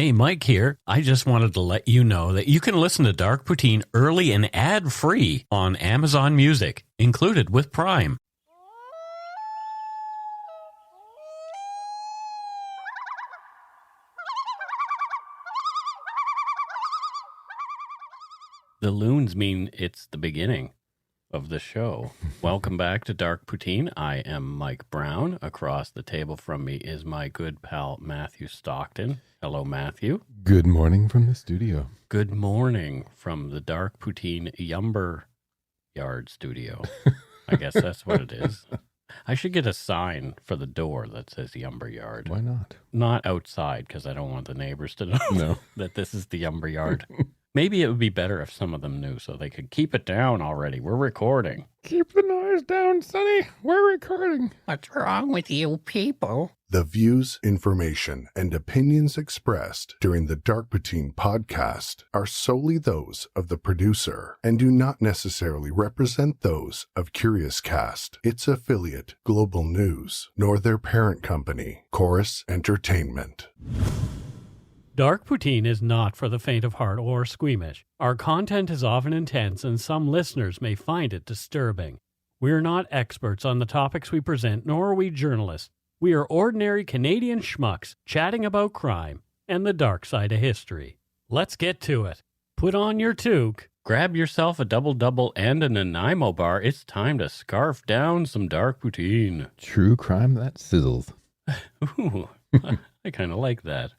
Hey, Mike here. I just wanted to let you know that you can listen to Dark Poutine early and ad-free on Amazon Music, included with Prime. The loons mean it's the beginning of the show. Welcome back to Dark Poutine. I am Mike Brown. Across the table from me is my good pal, Matthew Stockton. Hello, Matthew. Good morning from the studio. Good morning from the Dark Poutine Yumber Yard studio. I guess that's what it is. I should get a sign for the door that says Yumber Yard. Why not? Not outside, because I don't want the neighbors to know that this is the Yumber Yard. Maybe it would be better if some of them knew so they could keep it down already. We're recording. Keep the noise down, Sonny. We're recording. What's wrong with you people? The views, information, and opinions expressed during the Dark Poutine podcast are solely those of the producer and do not necessarily represent those of Curious Cast, its affiliate, Global News, nor their parent company, Chorus Entertainment. Dark Poutine is not for the faint of heart or squeamish. Our content is often intense and some listeners may find it disturbing. We are not experts on the topics we present, nor are we journalists. We are ordinary Canadian schmucks chatting about crime and the dark side of history. Let's get to it. Put on your toque, grab yourself a double-double and a Nanaimo bar. It's time to scarf down some Dark Poutine. True crime that sizzles. Ooh, I kind of like that.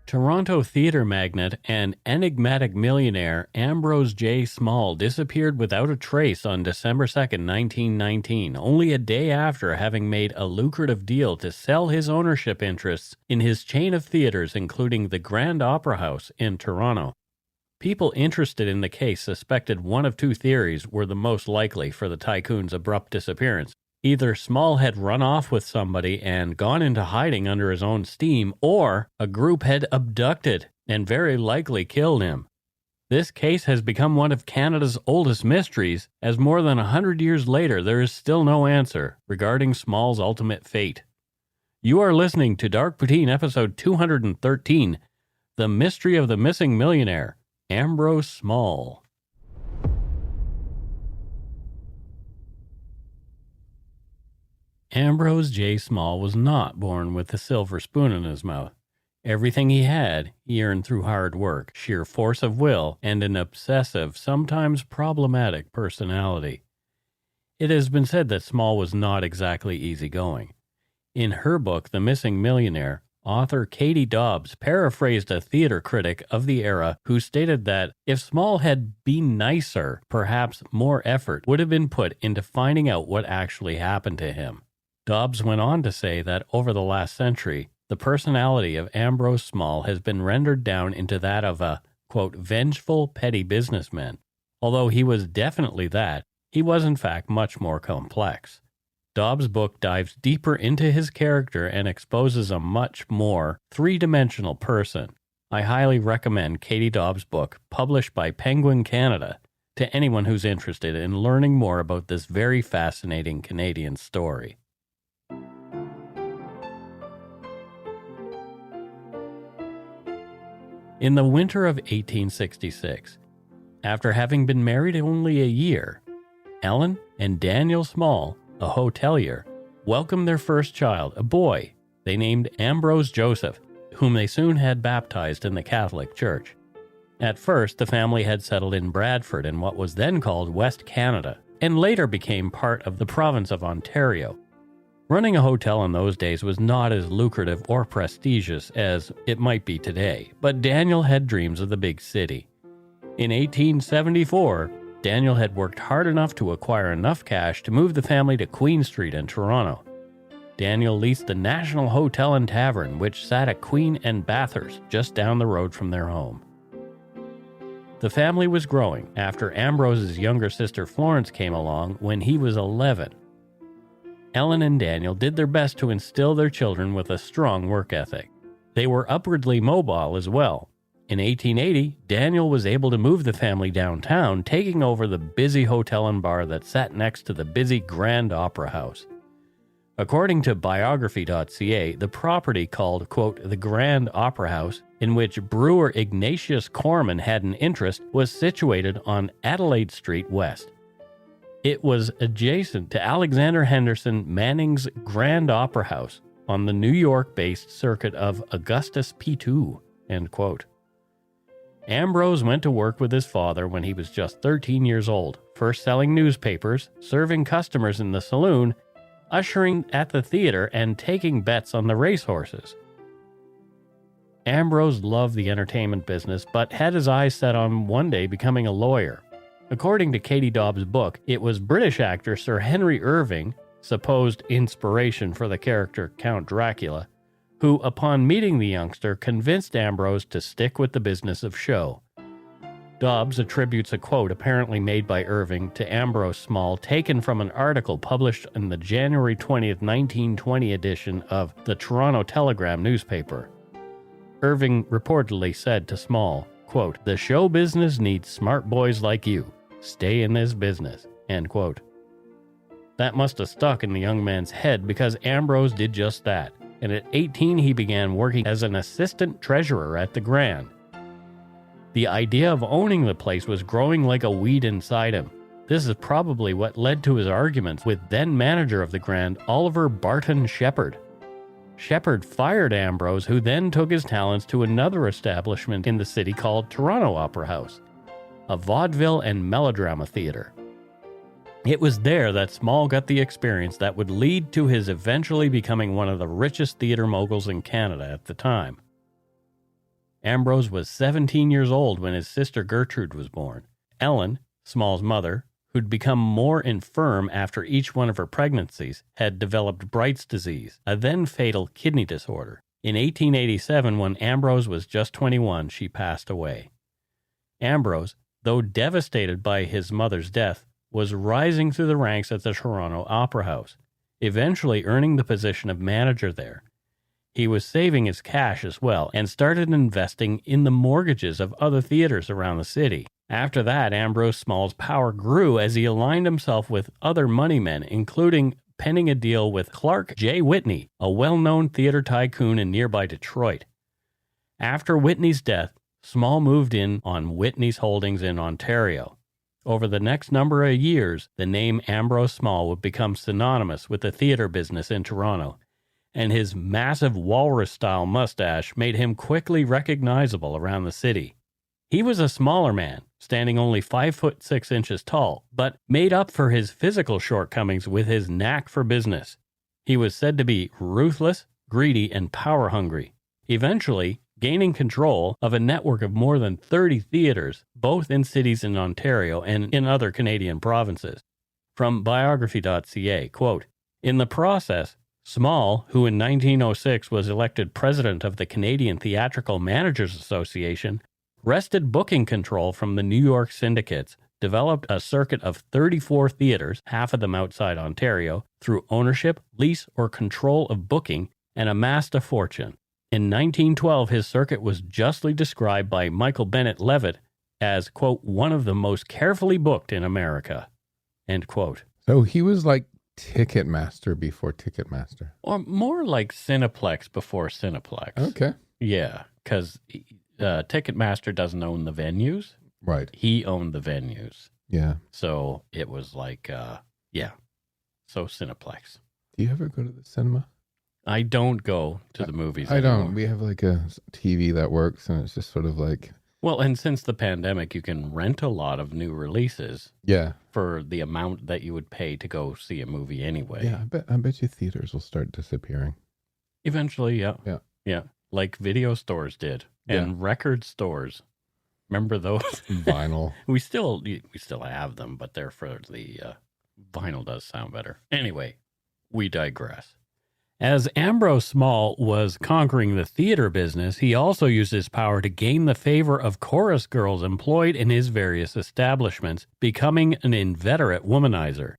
Toronto theater magnate and enigmatic millionaire Ambrose J. disappeared without a trace on December 2nd, 1919, only a day after having made a lucrative deal to sell his ownership interests in his chain of theaters, including the Grand Opera House in Toronto. People interested in the case suspected one of two theories were the most likely for the tycoon's abrupt disappearance. Either Small had run off with somebody and gone into hiding under his own steam, or a group had abducted and very likely killed him. This case has become one of Canada's oldest mysteries, as more than 100 years later there is still no answer regarding Small's ultimate fate. You are listening to Dark Poutine episode 213, The Mystery of the Missing Millionaire, Ambrose Small. Ambrose J. Small was not born with a silver spoon in his mouth. Everything he had, he earned through hard work, sheer force of will, and an obsessive, sometimes problematic personality. It has been said that Small was not exactly easygoing. In her book, The Missing Millionaire, author Katie Dobbs paraphrased a theater critic of the era who stated that if Small had been nicer, perhaps more effort would have been put into finding out what actually happened to him. Dobbs went on to say that over the last century, the personality of Ambrose Small has been rendered down into that of a, quote, vengeful, petty businessman. Although he was definitely that, he was in fact much more complex. Dobbs' book dives deeper into his character and exposes a much more three-dimensional person. I highly recommend Katie Dobbs' book, published by Penguin Canada, to anyone who's interested in learning more about this very fascinating Canadian story. In the winter of 1866, after having been married only a year, Ellen and Daniel Small, a hotelier, welcomed their first child, a boy they named Ambrose Joseph, whom they soon had baptized in the Catholic Church. At first, the family had settled in Bradford in what was then called West Canada, and later became part of the province of Ontario. Running a hotel in those days was not as lucrative or prestigious as it might be today, but Daniel had dreams of the big city. In 1874, Daniel had worked hard enough to acquire enough cash to move the family to Queen Street in Toronto. Daniel leased the National Hotel and Tavern, which sat at Queen and Bathurst, just down the road from their home. The family was growing after Ambrose's younger sister Florence came along when he was 11. Ellen and Daniel did their best to instill their children with a strong work ethic. They were upwardly mobile as well. In 1880, Daniel was able to move the family downtown, taking over the busy hotel and bar that sat next to the busy Grand Opera House. According to biography.ca, the property called, quote, the Grand Opera House, in which brewer Ignatius Corman had an interest, was situated on Adelaide Street West. It was adjacent to Alexander Henderson Manning's Grand Opera House on the New York-based circuit of Augustus P2, end quote. Ambrose went to work with his father when he was just 13 years old, first selling newspapers, serving customers in the saloon, ushering at the theater, and taking bets on the racehorses. Ambrose loved the entertainment business, but had his eyes set on one day becoming a lawyer. According to Katie Dobbs' book, it was British actor Sir Henry Irving, supposed inspiration for the character Count Dracula, who, upon meeting the youngster, convinced Ambrose to stick with the business of show. Dobbs attributes a quote apparently made by Irving to Ambrose Small, taken from an article published in the January 20th, 1920 edition of the Toronto Telegram newspaper. Irving reportedly said to Small, quote, "The show business needs smart boys like you. Stay in this business," end quote. That must have stuck in the young man's head because Ambrose did just that, and at 18 he began working as an assistant treasurer at the Grand. The idea of owning the place was growing like a weed inside him. This is probably what led to his arguments with then manager of the Grand, Oliver Barton Shepherd. Shepherd fired Ambrose, who then took his talents to another establishment in the city called Toronto Opera House, a vaudeville and melodrama theater. It was there that Small got the experience that would lead to his eventually becoming one of the richest theater moguls in Canada at the time. Ambrose was 17 years old when his sister Gertrude was born. Ellen, Small's mother, who'd become more infirm after each one of her pregnancies, had developed Bright's disease, a then fatal kidney disorder. In 1887, when Ambrose was just 21, she passed away. Ambrose, though devastated by his mother's death, was rising through the ranks at the Toronto Opera House, eventually earning the position of manager there. He was saving his cash as well and started investing in the mortgages of other theaters around the city. After that, Ambrose Small's power grew as he aligned himself with other moneymen, including penning a deal with Clark J. Whitney, a well-known theater tycoon in nearby Detroit. After Whitney's death, Small moved in on Whitney's holdings in Ontario. Over the next number of years, the name Ambrose Small would become synonymous with the theater business in Toronto, and his massive walrus-style mustache made him quickly recognizable around the city. He was a smaller man, standing only 5'6" tall, but made up for his physical shortcomings with his knack for business. He was said to be ruthless, greedy, and power-hungry, eventually gaining control of a network of more than 30 theaters, both in cities in Ontario and in other Canadian provinces. From biography.ca, quote, "In the process, Small, who in 1906 was elected president of the Canadian Theatrical Managers Association, wrested booking control from the New York syndicates, developed a circuit of 34 theaters, half of them outside Ontario, through ownership, lease, or control of booking, and amassed a fortune. In 1912, his circuit was justly described by Michael Bennett Leavitt as, quote, one of the most carefully booked in America," end quote. So he was like Ticketmaster before Ticketmaster. Or more like Cineplex before Cineplex. Okay. Yeah, because Ticketmaster doesn't own the venues. Right. He owned the venues. Yeah. So it was like, so Cineplex. Do you ever go to the cinema? I don't go to the movies I anymore. don't. We have like a TV that works, and it's just sort of like... Well, and since the pandemic, you can rent a lot of new releases. Yeah. For the amount that you would pay to go see a movie anyway. Yeah, I bet you theaters will start disappearing. Eventually, yeah. Yeah. Yeah, like video stores did, and record stores. Remember those? Vinyl. We still have them, but they're for the vinyl does sound better. Anyway, we digress. As Ambrose Small was conquering the theater business, he also used his power to gain the favor of chorus girls employed in his various establishments, becoming an inveterate womanizer.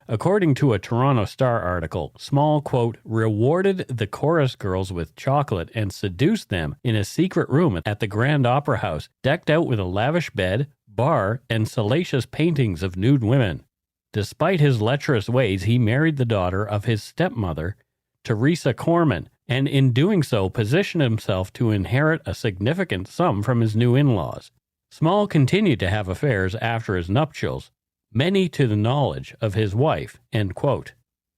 According to a Toronto Star article, Small, quote, rewarded the chorus girls with chocolate and seduced them in a secret room at the Grand Opera House, decked out with a lavish bed, bar, and salacious paintings of nude women. Despite his lecherous ways, he married the daughter of his stepmother, Teresa Corman, and in doing so positioned himself to inherit a significant sum from his new in-laws. Small continued to have affairs after his nuptials, many to the knowledge of his wife, end quote.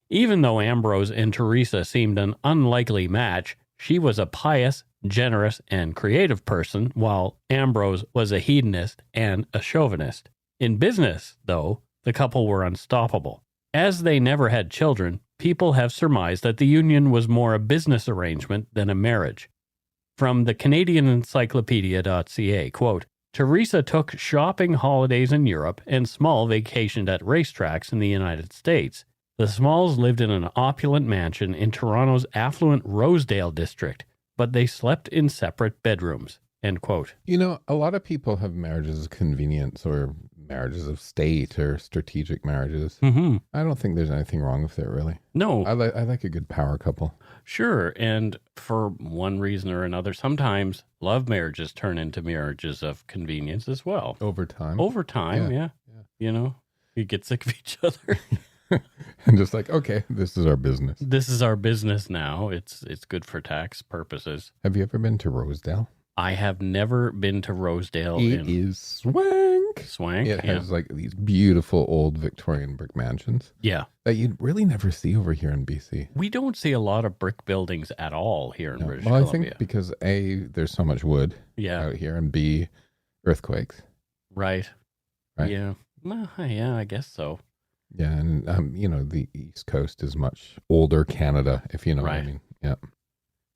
Even though Ambrose and Teresa seemed an unlikely match, she was a pious, generous, and creative person, while Ambrose was a hedonist and a chauvinist. In business, though, the couple were unstoppable. As they never had children, people have surmised that the union was more a business arrangement than a marriage. From the Canadian Encyclopedia.ca, quote, Teresa took shopping holidays in Europe and Small vacationed at racetracks in the United States. The Smalls lived in an opulent mansion in Toronto's affluent Rosedale district, but they slept in separate bedrooms, end quote. You know, a lot of people have marriages of convenience or marriages of state or strategic marriages. Mm-hmm. I don't think there's anything wrong with it, really. No. I like a good power couple. Sure, and for one reason or another, sometimes love marriages turn into marriages of convenience as well. Over time. Over time, yeah. You know, you get sick of each other. And just like, okay, this is our business. This is our business now. It's good for tax purposes. Have you ever been to Rosedale? I have never been to Rosedale. It is swank. Swank? It has like these beautiful old Victorian brick mansions. Yeah. That you'd really never see over here in BC. We don't see a lot of brick buildings at all here in British Well, Columbia. I think because A, there's so much wood out here, and B, earthquakes. Right. Right? Yeah. Well, yeah, I guess so. Yeah, and you know, the East Coast is much older Canada, if you know what I mean. Yeah.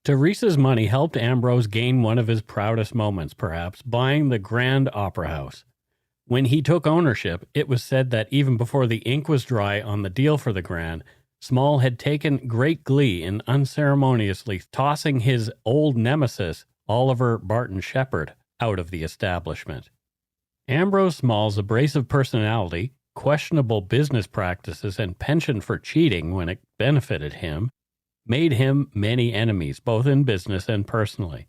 Teresa's money helped Ambrose gain one of his proudest moments, perhaps, buying the Grand Opera House. When he took ownership, it was said that even before the ink was dry on the deal for the Grand, Small had taken great glee in unceremoniously tossing his old nemesis, Oliver Barton Shepherd, out of the establishment. Ambrose Small's abrasive personality, questionable business practices, and penchant for cheating when it benefited him made him many enemies, both in business and personally.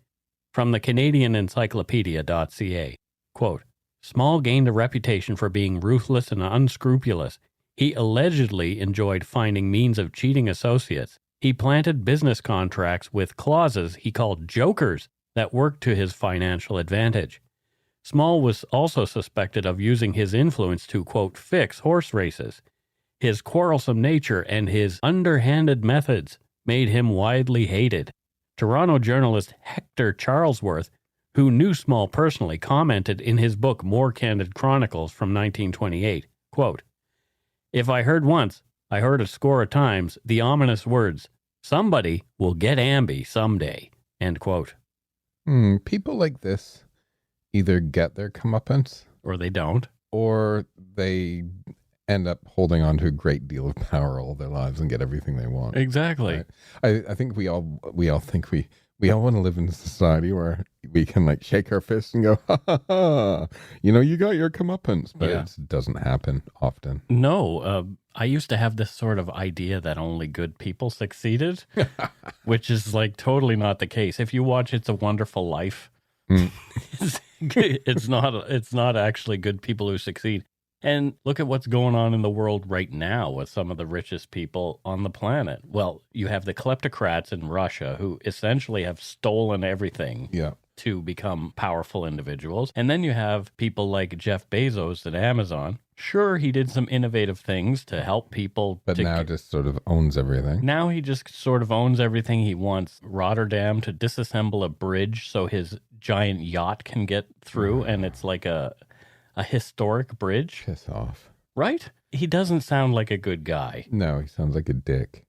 From the Canadian Encyclopedia.ca, quote, Small gained a reputation for being ruthless and unscrupulous. He allegedly enjoyed finding means of cheating associates. He planted business contracts with clauses he called jokers that worked to his financial advantage. Small was also suspected of using his influence to, quote, fix horse races. His quarrelsome nature and his underhanded methods made him widely hated. Toronto journalist Hector Charlesworth, who knew Small personally, commented in his book More Candid Chronicles from 1928, quote, If I heard once, I heard a score of times the ominous words, somebody will get Amby someday, end quote. People like this either get their comeuppance or they don't, or they end up holding on to a great deal of power all their lives and get everything they want. Exactly. Right? I think we all think we all want to live in a society where we can like shake our fists and go, ha ha ha, you know, you got your comeuppance, but it doesn't happen often. No, I used to have this sort of idea that only good people succeeded, which is like totally not the case. If you watch It's a Wonderful Life, it's not actually good people who succeed. And look at what's going on in the world right now with some of the richest people on the planet. Well, you have the kleptocrats in Russia who essentially have stolen everything to become powerful individuals. And then you have people like Jeff Bezos at Amazon. Sure, he did some innovative things to help people. But now just sort of owns everything. Now he just sort of owns everything. He wants Rotterdam to disassemble a bridge so his giant yacht can get through. And it's like a historic bridge. Piss off. Right? He doesn't sound like a good guy. No, he sounds like a dick.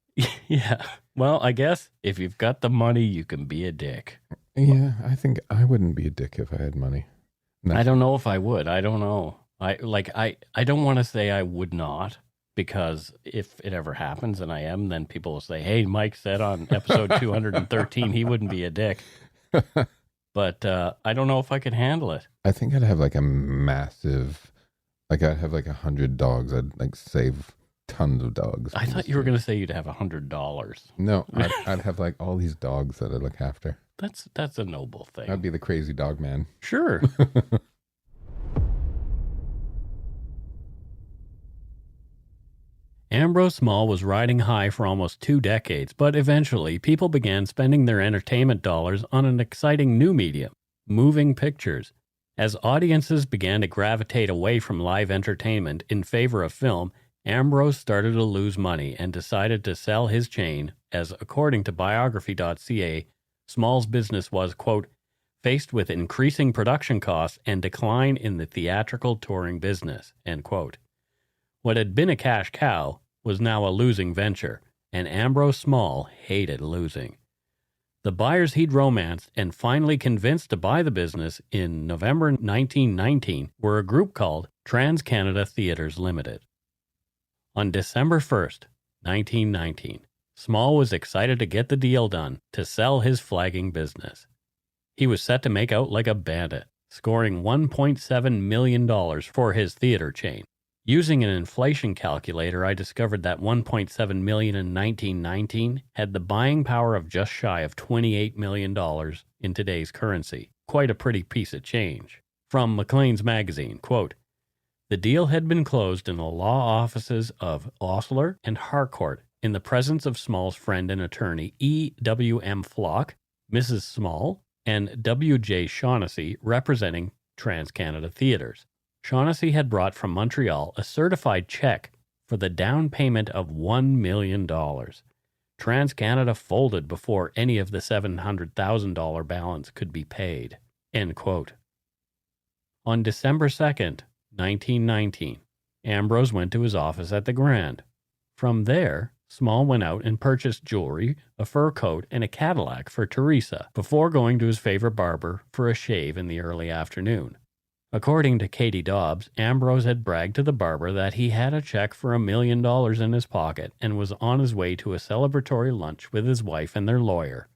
Yeah. Well, I guess if you've got the money, you can be a dick. Yeah, I think I wouldn't be a dick if I had money. No. I don't know if I would. I don't know. I don't want to say I would not, because if it ever happens and I am, then people will say, hey, Mike said on episode 213 he wouldn't be a dick. But I don't know if I could handle it. I think I'd have like a massive, like I'd have like 100 dogs. I'd like save tons of dogs. I thought you were going to say you'd have $100. No, I'd have like all these dogs that I look after. That's a noble thing. I'd be the crazy dog man. Sure. Ambrose Small was riding high for almost 2 decades, but eventually people began spending their entertainment dollars on an exciting new medium, moving pictures. As audiences began to gravitate away from live entertainment in favor of film, Ambrose started to lose money and decided to sell his chain, as according to biography.ca, Small's business was, quote, faced with increasing production costs and decline in the theatrical touring business, end quote. What had been a cash cow was now a losing venture, and Ambrose Small hated losing. The buyers he'd romanced and finally convinced to buy the business in November 1919 were a group called Trans-Canada Theatres Limited. On December 1st, 1919, Small was excited to get the deal done to sell his flagging business. He was set to make out like a bandit, scoring $1.7 million for his theater chain. Using an inflation calculator, I discovered that $1.7 million in 1919 had the buying power of just shy of $28 million in today's currency. Quite a pretty piece of change. From Maclean's magazine, quote, the deal had been closed in the law offices of Osler and Harcourt in the presence of Small's friend and attorney E.W.M. Flock, Mrs. Small, and W.J. Shaughnessy representing Trans-Canada Theatres. Shaughnessy had brought from Montreal a certified check for the down payment of $1 million. Trans-Canada folded before any of the $700,000 balance could be paid. End quote. On December 2nd, 1919, Ambrose went to his office at the Grand. From there, Small went out and purchased jewelry, a fur coat, and a Cadillac for Teresa before going to his favorite barber for a shave in the early afternoon. According to Katie Dobbs, Ambrose had bragged to the barber that he had a check for $1 million in his pocket and was on his way to a celebratory lunch with his wife and their lawyer.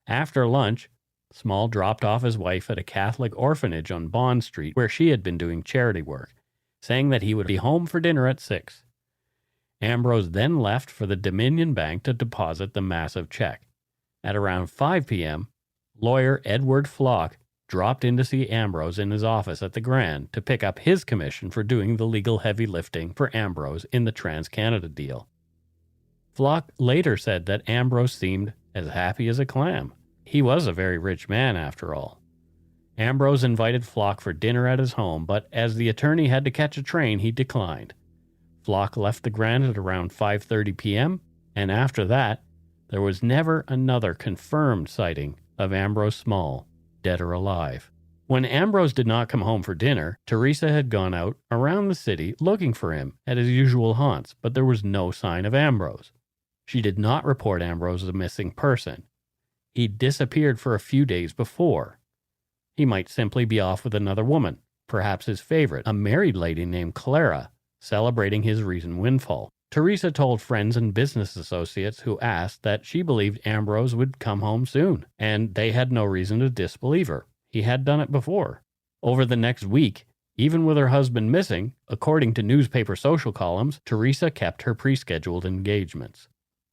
After lunch, Small dropped off his wife at a Catholic orphanage on Bond Street where she had been doing charity work, saying that he would be home for dinner at 6. Ambrose then left for the Dominion Bank to deposit the massive check. At around 5 p.m., lawyer Edward Flock dropped in to see Ambrose in his office at the Grand to pick up his commission for doing the legal heavy lifting for Ambrose in the Trans-Canada deal. Flock later said that Ambrose seemed as happy as a clam. He was a very rich man, after all. Ambrose invited Flock for dinner at his home, but as the attorney had to catch a train, he declined. Flock left the Grand at around 5:30 p.m., and after that, there was never another confirmed sighting of Ambrose Small, dead or alive. When Ambrose did not come home for dinner, Teresa had gone out around the city looking for him at his usual haunts, but there was no sign of Ambrose. She did not report Ambrose as a missing person. He disappeared for a few days before. He might simply be off with another woman, perhaps his favorite, a married lady named Clara, celebrating his recent windfall. Teresa told friends and business associates who asked that she believed Ambrose would come home soon, and they had no reason to disbelieve her. He had done it before. Over the next week, even with her husband missing, according to newspaper social columns, Teresa kept her pre-scheduled engagements.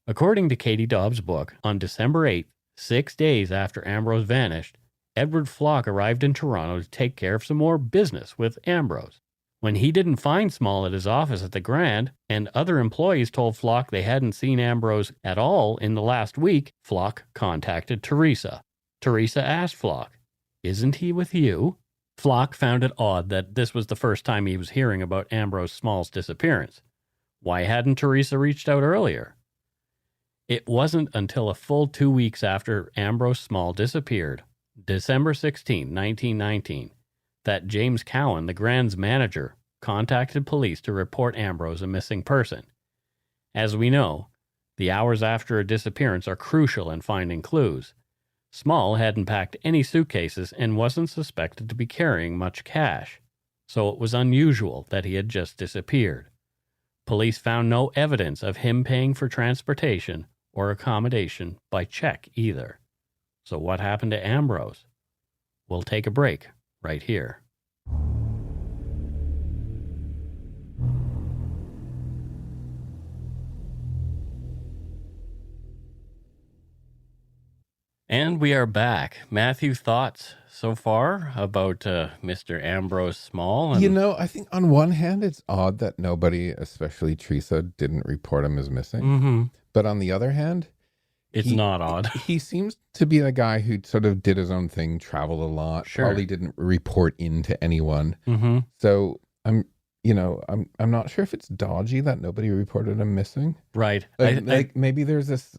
According to Katie Dobbs' book, on December 8th, 6 days after Ambrose vanished, Edward Flock arrived in Toronto to take care of some more business with Ambrose. When he didn't find Small at his office at the Grand, and other employees told Flock they hadn't seen Ambrose at all in the last week, Flock contacted Teresa. Teresa asked Flock, "Isn't he with you?" Flock found it odd that this was the first time he was hearing about Ambrose Small's disappearance. Why hadn't Teresa reached out earlier? It wasn't until a full 2 weeks after Ambrose Small disappeared, December 16, 1919, that James Cowan, the Grand's manager, contacted police to report Ambrose a missing person. As we know, the hours after a disappearance are crucial in finding clues. Small hadn't packed any suitcases and wasn't suspected to be carrying much cash, so it was unusual that he had just disappeared. Police found no evidence of him paying for transportation or accommodation by check either. So what happened to Ambrose? We'll take a break right here. And we are back. Matthew, thoughts so far about Mr. Ambrose Small? And I think on one hand, it's odd that nobody, especially Teresa, didn't report him as missing. Mm-hmm. But on the other hand, it's not odd. He seems to be a guy who sort of did his own thing, traveled a lot, probably didn't report into anyone. Mm-hmm. So I'm not sure if it's dodgy that nobody reported him missing. Right. Maybe there's this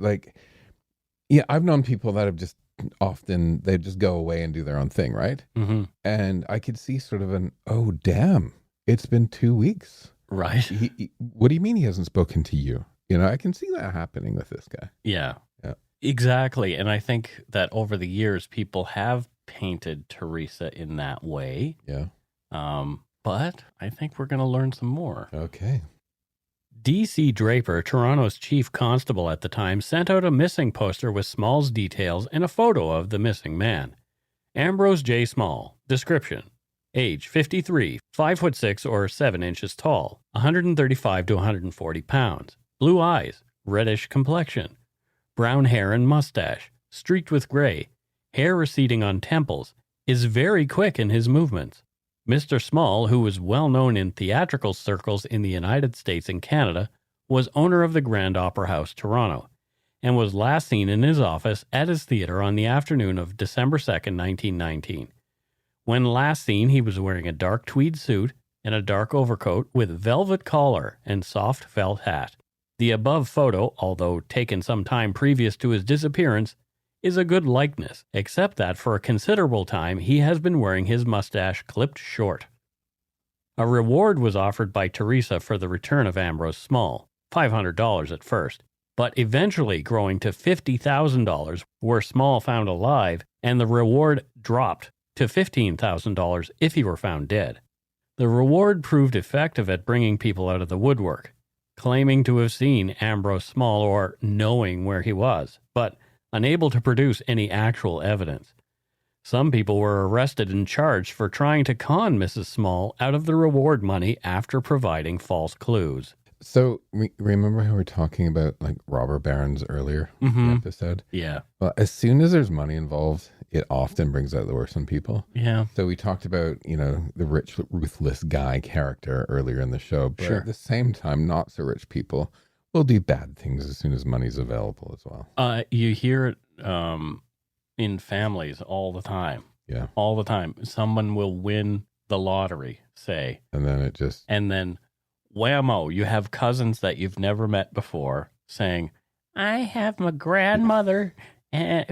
I've known people that have just often, they just go away and do their own thing, right? Mm-hmm. And I could see sort of oh, damn, it's been 2 weeks. Right. What do you mean he hasn't spoken to you? I can see that happening with this guy. Yeah. Exactly. And I think that over the years, people have painted Teresa in that way. Yeah. But I think we're going to learn some more. Okay. D.C. Draper, Toronto's chief constable at the time, sent out a missing poster with Small's details and a photo of the missing man. Ambrose J. Small. Description: age 53, 5'6" or 7 inches tall, 135 to 140 pounds, blue eyes, reddish complexion, brown hair and mustache, streaked with gray, hair receding on temples, is very quick in his movements. Mr. Small, who was well known in theatrical circles in the United States and Canada, was owner of the Grand Opera House, Toronto, and was last seen in his office at his theater on the afternoon of December 2nd, 1919. When last seen, he was wearing a dark tweed suit and a dark overcoat with velvet collar and soft felt hat. The above photo, although taken some time previous to his disappearance, is a good likeness, except that for a considerable time he has been wearing his mustache clipped short. A reward was offered by Teresa for the return of Ambrose Small, $500 at first, but eventually growing to $50,000 were Small found alive, and the reward dropped to $15,000 if he were found dead. The reward proved effective at bringing people out of the woodwork, claiming to have seen Ambrose Small or knowing where he was, but unable to produce any actual evidence. Some people were arrested and charged for trying to con Mrs. Small out of the reward money after providing false clues. So, remember how we were talking about robber barons earlier in the episode? Yeah. Well, as soon as there's money involved, it often brings out the worst in people. Yeah. So we talked about, the rich, ruthless guy character earlier in the show. But at the same time, not so rich people will do bad things as soon as money's available as well. You hear it in families all the time. Yeah. All the time. Someone will win the lottery, say. And then it just... And then, whammo, you have cousins that you've never met before saying, I have my grandmother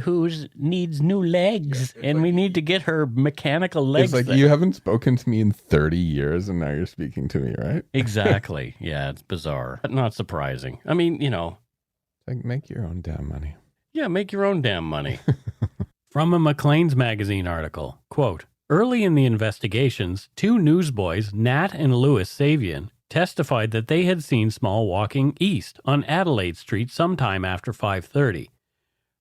who needs new legs, and we need to get her mechanical legs. It's like, you haven't spoken to me in 30 years, and now you're speaking to me, right? Exactly. Yeah, it's bizarre, but not surprising. I mean, make your own damn money. Yeah, make your own damn money. From a Maclean's magazine article, quote, early in the investigations, 2 newsboys, Nat and Louis Savian, testified that they had seen Small walking east on Adelaide Street sometime after 5:30.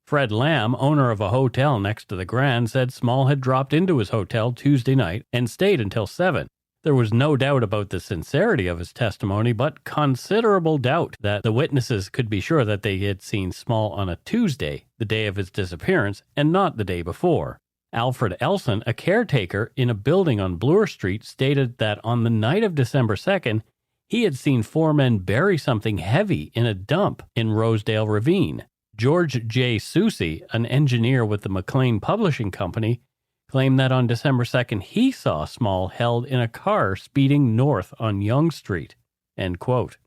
Fred Lamb, owner of a hotel next to the Grand, said Small had dropped into his hotel Tuesday night and stayed until 7. There was no doubt about the sincerity of his testimony, but considerable doubt that the witnesses could be sure that they had seen Small on a Tuesday, the day of his disappearance, and not the day before. Alfred Elson, a caretaker in a building on Bloor Street, stated that on the night of December 2nd, he had seen 4 men bury something heavy in a dump in Rosedale Ravine. George J. Soucy, an engineer with the Maclean Publishing Company, claimed that on December 2nd he saw Small held in a car speeding north on Yonge Street. End quote.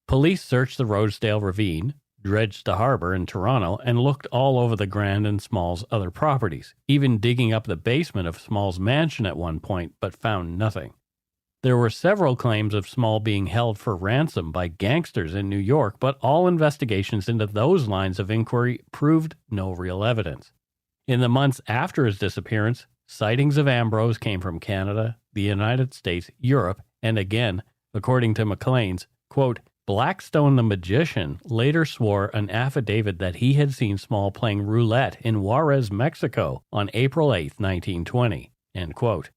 Police searched the Rosedale Ravine, dredged the harbor in Toronto, and looked all over the Grand and Small's other properties, even digging up the basement of Small's mansion at one point, but found nothing. There were several claims of Small being held for ransom by gangsters in New York, but all investigations into those lines of inquiry proved no real evidence. In the months after his disappearance, sightings of Ambrose came from Canada, the United States, Europe, and again, according to Maclean's, quote, Blackstone the magician later swore an affidavit that he had seen Small playing roulette in Juarez, Mexico on April 8, 1920, end quote.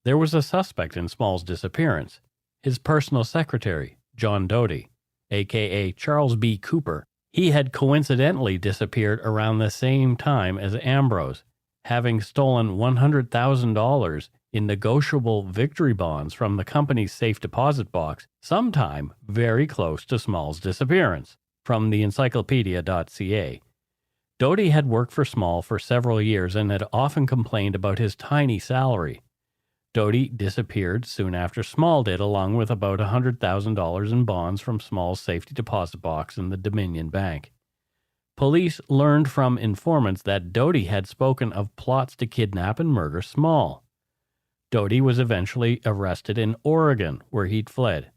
There was a suspect in Small's disappearance, his personal secretary, John Doty, a.k.a. Charles B. Cooper. He had coincidentally disappeared around the same time as Ambrose, having stolen $100,000 in negotiable victory bonds from the company's safe deposit box sometime very close to Small's disappearance, from the encyclopedia.ca. Doty had worked for Small for several years and had often complained about his tiny salary. Doty disappeared soon after Small did, along with about $100,000 in bonds from Small's safety deposit box in the Dominion Bank. Police learned from informants that Doty had spoken of plots to kidnap and murder Small. Doty was eventually arrested in Oregon, where he'd fled.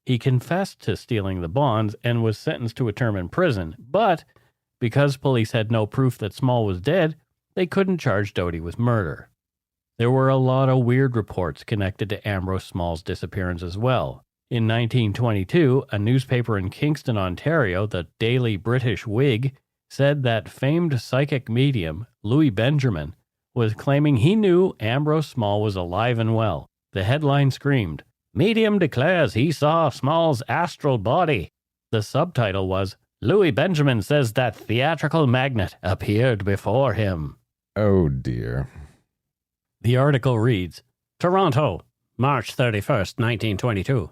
He confessed to stealing the bonds and was sentenced to a term in prison, but because police had no proof that Small was dead, they couldn't charge Doty with murder. There were a lot of weird reports connected to Ambrose Small's disappearance as well. In 1922, a newspaper in Kingston, Ontario, the Daily British Whig, said that famed psychic medium Louis Benjamin was claiming he knew Ambrose Small was alive and well. The headline screamed, "Medium declares he saw Small's astral body." The subtitle was, "Louis Benjamin says that theatrical magnate appeared before him." Oh, dear. The article reads, Toronto, March 31st, 1922.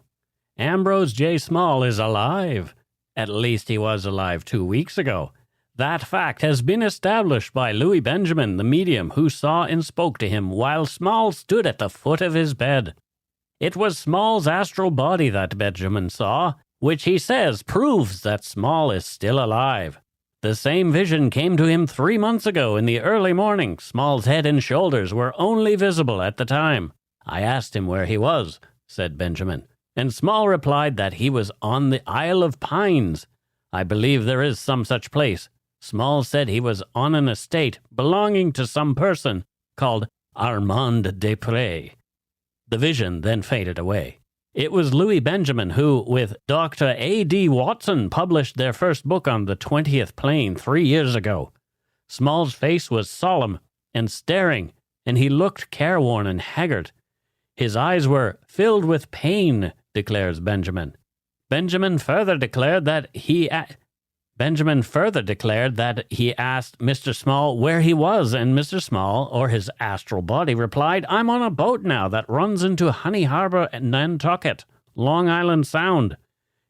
Ambrose J. Small is alive. At least he was alive 2 weeks ago. That fact has been established by Louis Benjamin, the medium, who saw and spoke to him while Small stood at the foot of his bed. It was Small's astral body that Benjamin saw, which he says proves that Small is still alive. The same vision came to him 3 months ago in the early morning. Small's head and shoulders were only visible at the time. I asked him where he was, said Benjamin, and Small replied that he was on the Isle of Pines. I believe there is some such place. Small said he was on an estate belonging to some person called Armand Desprez. The vision then faded away. It was Louis Benjamin who, with Dr. A.D. Watson, published their first book on the 20th plane 3 years ago. Small's face was solemn and staring, and he looked careworn and haggard. His eyes were filled with pain, declares Benjamin. Benjamin further declared that he asked Mr. Small where he was, and Mr. Small, or his astral body, replied, I'm on a boat now that runs into Honey Harbor and Nantucket, Long Island Sound.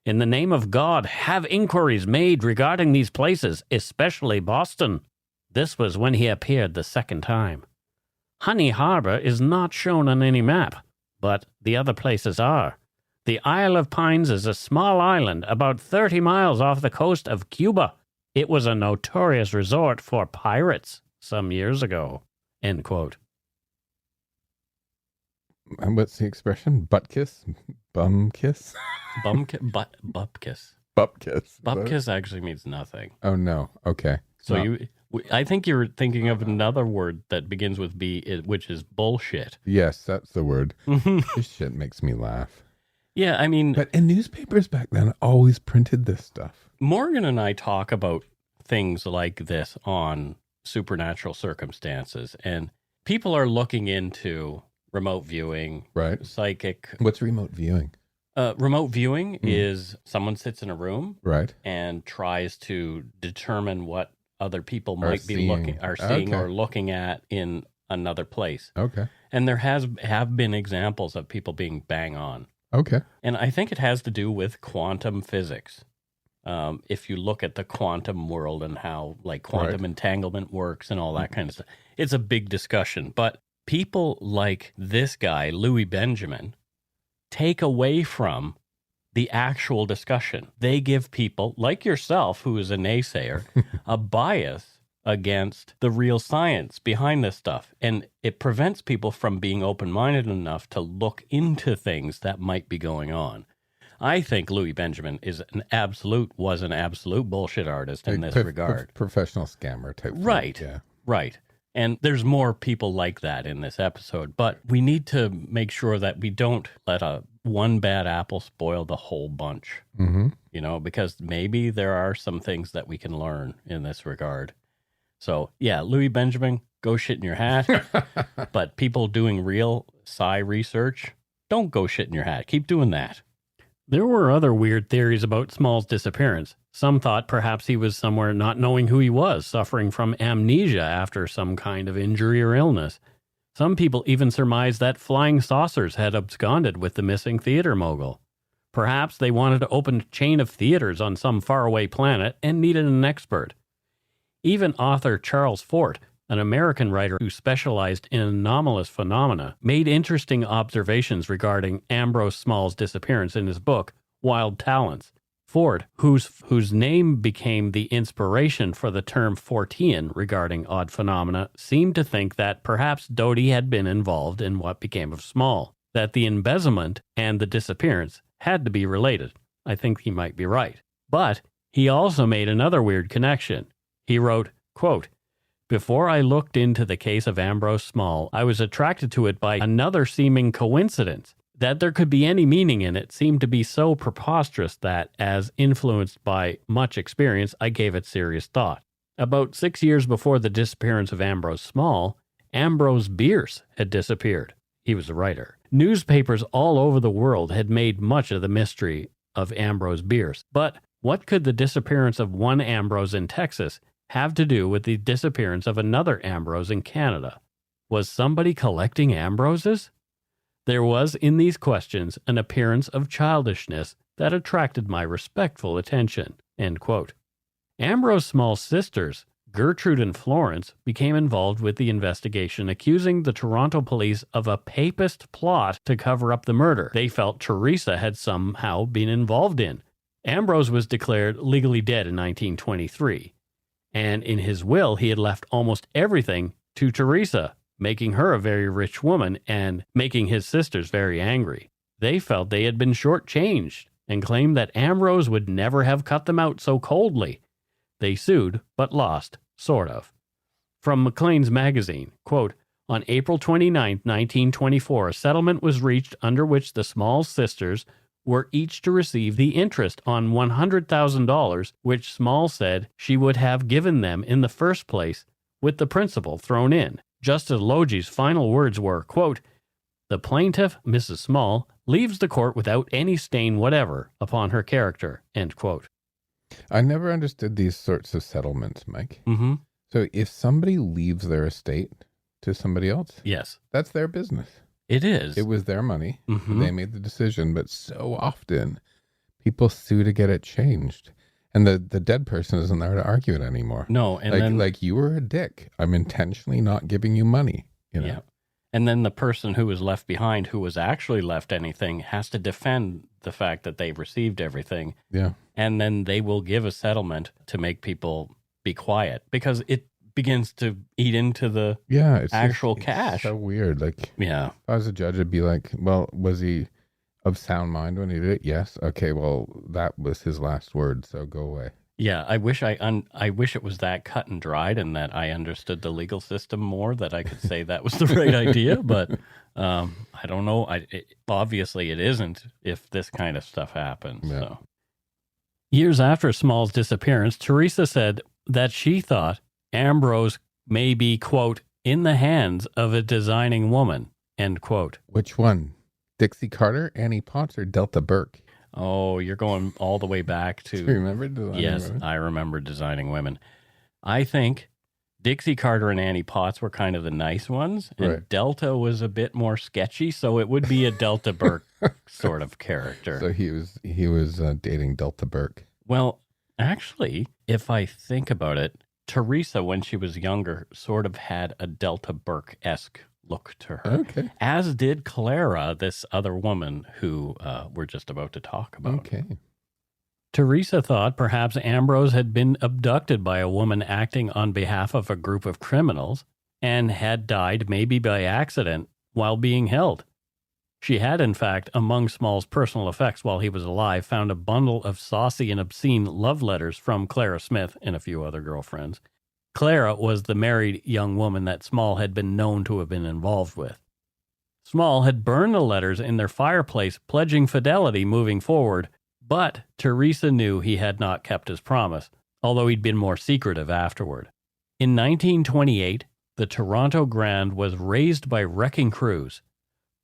In the name of God, have inquiries made regarding these places, especially Boston. This was when he appeared the second time. Honey Harbor is not shown on any map, but the other places are. The Isle of Pines is a small island about 30 miles off the coast of Cuba. It was a notorious resort for pirates some years ago. End quote. And what's the expression? Butt kiss? Bum kiss? Butt kiss. Butt kiss. Butt kiss actually means nothing. Oh, no. Okay. So I think you're thinking of another word that begins with B, which is bullshit. Yes, that's the word. This shit makes me laugh. Yeah, I mean... But in newspapers back then, always printed this stuff. Morgan and I talk about things like this on Supernatural Circumstances, and people are looking into remote viewing, right? Psychic. What's remote viewing? Remote viewing is someone sits in a room, right, and tries to determine what other people might be seeing or looking at in another place. Okay. And there have been examples of people being bang on. Okay. And I think it has to do with quantum physics. If you look at the quantum world and how like quantum entanglement works and all that kind of stuff, it's a big discussion. But people like this guy, Louis Benjamin, take away from the actual discussion. They give people like yourself, who is a naysayer, a bias against the real science behind this stuff. And it prevents people from being open-minded enough to look into things that might be going on. I think Louis Benjamin was an absolute bullshit artist in this regard. Professional scammer type. Right. Thing. Yeah. Right. And there's more people like that in this episode, but we need to make sure that we don't let one bad apple spoil the whole bunch, because maybe there are some things that we can learn in this regard. So, yeah, Louis Benjamin, go shit in your hat. But people doing real psi research, don't go shit in your hat. Keep doing that. There were other weird theories about Small's disappearance. Some thought perhaps he was somewhere not knowing who he was, suffering from amnesia after some kind of injury or illness. Some people even surmised that flying saucers had absconded with the missing theater mogul. Perhaps they wanted to open a chain of theaters on some faraway planet and needed an expert. Even author Charles Fort, an American writer who specialized in anomalous phenomena, made interesting observations regarding Ambrose Small's disappearance in his book, Wild Talents. Ford, whose name became the inspiration for the term Fortean regarding odd phenomena, seemed to think that perhaps Doty had been involved in what became of Small, that the embezzlement and the disappearance had to be related. I think he might be right. But he also made another weird connection. He wrote, quote, "Before I looked into the case of Ambrose Small, I was attracted to it by another seeming coincidence. That there could be any meaning in it seemed to be so preposterous that, as influenced by much experience, I gave it serious thought. About 6 years before the disappearance of Ambrose Small, Ambrose Bierce had disappeared." He was a writer. Newspapers all over the world had made much of the mystery of Ambrose Bierce. But what could the disappearance of one Ambrose in Texas have to do with the disappearance of another Ambrose in Canada? Was somebody collecting Ambroses? There was in these questions an appearance of childishness that attracted my respectful attention." End quote. Ambrose Small's sisters, Gertrude and Florence, became involved with the investigation, accusing the Toronto police of a papist plot to cover up the murder they felt Teresa had somehow been involved in. Ambrose was declared legally dead in 1923, and in his will he had left almost everything to Teresa, making her a very rich woman and making his sisters very angry. They felt they had been shortchanged and claimed that Ambrose would never have cut them out so coldly. They sued, but lost, sort of. From Maclean's magazine, quote, "On April 29, 1924, a settlement was reached under which the Small sisters were each to receive the interest on $100,000, which Small said she would have given them in the first place, with the principal thrown in. Justice Logi's final words were, quote, "The plaintiff, Mrs. Small, leaves the court without any stain whatever upon her character," end quote. I never understood these sorts of settlements, Mike. Mm-hmm. So if somebody leaves their estate to somebody else, yes, that's their business. It is. It was their money. Mm-hmm. They made the decision, but so often people sue to get it changed. And the dead person isn't there to argue it anymore. No, and like you were a dick. I'm intentionally not giving you money. Yeah. And then the person who was left behind, who was actually left anything, has to defend the fact that they received everything. Yeah. And then they will give a settlement to make people be quiet because it begins to eat into the actual cash. It's so weird. Like, yeah. If I was a judge, I'd be like, well, was he of sound mind when he did it? Yes. Okay. Well, that was his last word. So go away. Yeah. I wish I wish it was that cut and dried and that I understood the legal system more, that I could say that was the right idea. But I don't know. Obviously it isn't if this kind of stuff happens. Yeah. So. Years after Small's disappearance, Teresa said that she thought Ambrose may be, quote, "in the hands of a designing woman," end quote. Which one? Dixie Carter, Annie Potts, or Delta Burke? Oh, you're going all the way back to... Do you remember Designing Women? I remember Designing Women. I think Dixie Carter and Annie Potts were kind of the nice ones, and right. Delta was a bit more sketchy, so it would be a Delta Burke sort of character. So he was dating Delta Burke. Well, actually, if I think about it, Teresa, when she was younger, sort of had a Delta Burke-esque look to her. Okay. As did Clara, this other woman who we're just about to talk about. Okay. Teresa thought perhaps Ambrose had been abducted by a woman acting on behalf of a group of criminals and had died maybe by accident while being held. She had, in fact, among Small's personal effects while he was alive, found a bundle of saucy and obscene love letters from Clara Smith and a few other girlfriends. Clara was the married young woman that Small had been known to have been involved with. Small had burned the letters in their fireplace, pledging fidelity moving forward, but Teresa knew he had not kept his promise, although he'd been more secretive afterward. In 1928, the Toronto Grand was razed by wrecking crews.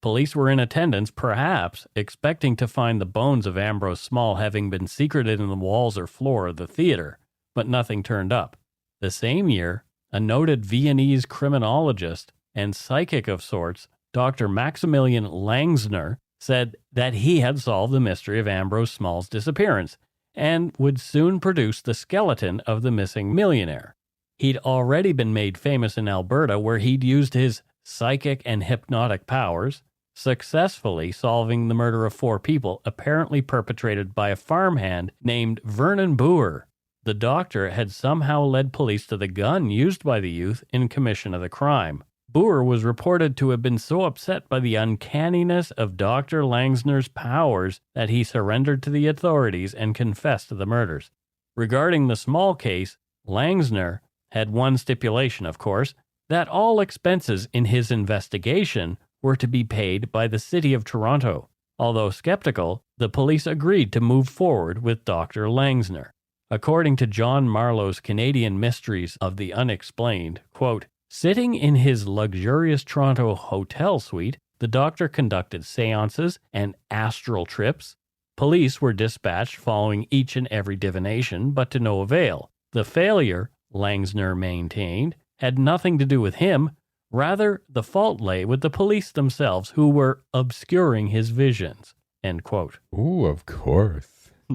Police were in attendance, perhaps expecting to find the bones of Ambrose Small having been secreted in the walls or floor of the theater, but nothing turned up. The same year, a noted Viennese criminologist and psychic of sorts, Dr. Maximilian Langsner, said that he had solved the mystery of Ambrose Small's disappearance and would soon produce the skeleton of the missing millionaire. He'd already been made famous in Alberta, where he'd used his psychic and hypnotic powers, successfully solving the murder of 4 people apparently perpetrated by a farmhand named Vernon Boer. The doctor had somehow led police to the gun used by the youth in commission of the crime. Boer was reported to have been so upset by the uncanniness of Dr. Langsner's powers that he surrendered to the authorities and confessed to the murders. Regarding the Small case, Langsner had one stipulation, of course, that all expenses in his investigation were to be paid by the City of Toronto. Although skeptical, the police agreed to move forward with Dr. Langsner. According to John Marlowe's Canadian Mysteries of the Unexplained, quote, sitting in his luxurious Toronto hotel suite, the doctor conducted seances and astral trips. Police were dispatched following each and every divination, but to no avail. The failure, Langsner maintained, had nothing to do with him. Rather, the fault lay with the police themselves, who were obscuring his visions. End quote. Ooh, of course.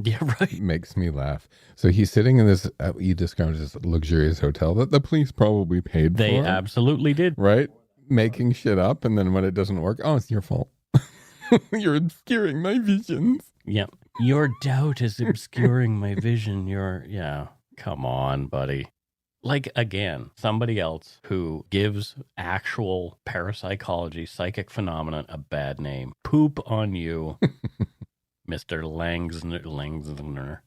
Yeah, right. It makes me laugh. So he's sitting in this, you described as luxurious hotel that the police probably paid for. They absolutely did. Right? Making shit up, and then when it doesn't work, oh, it's your fault. You're obscuring my visions. Yeah. Your doubt is obscuring my vision. Yeah. Come on, buddy. Like, again, somebody else who gives actual parapsychology, psychic phenomenon a bad name. Poop on you, Mr. Langsner.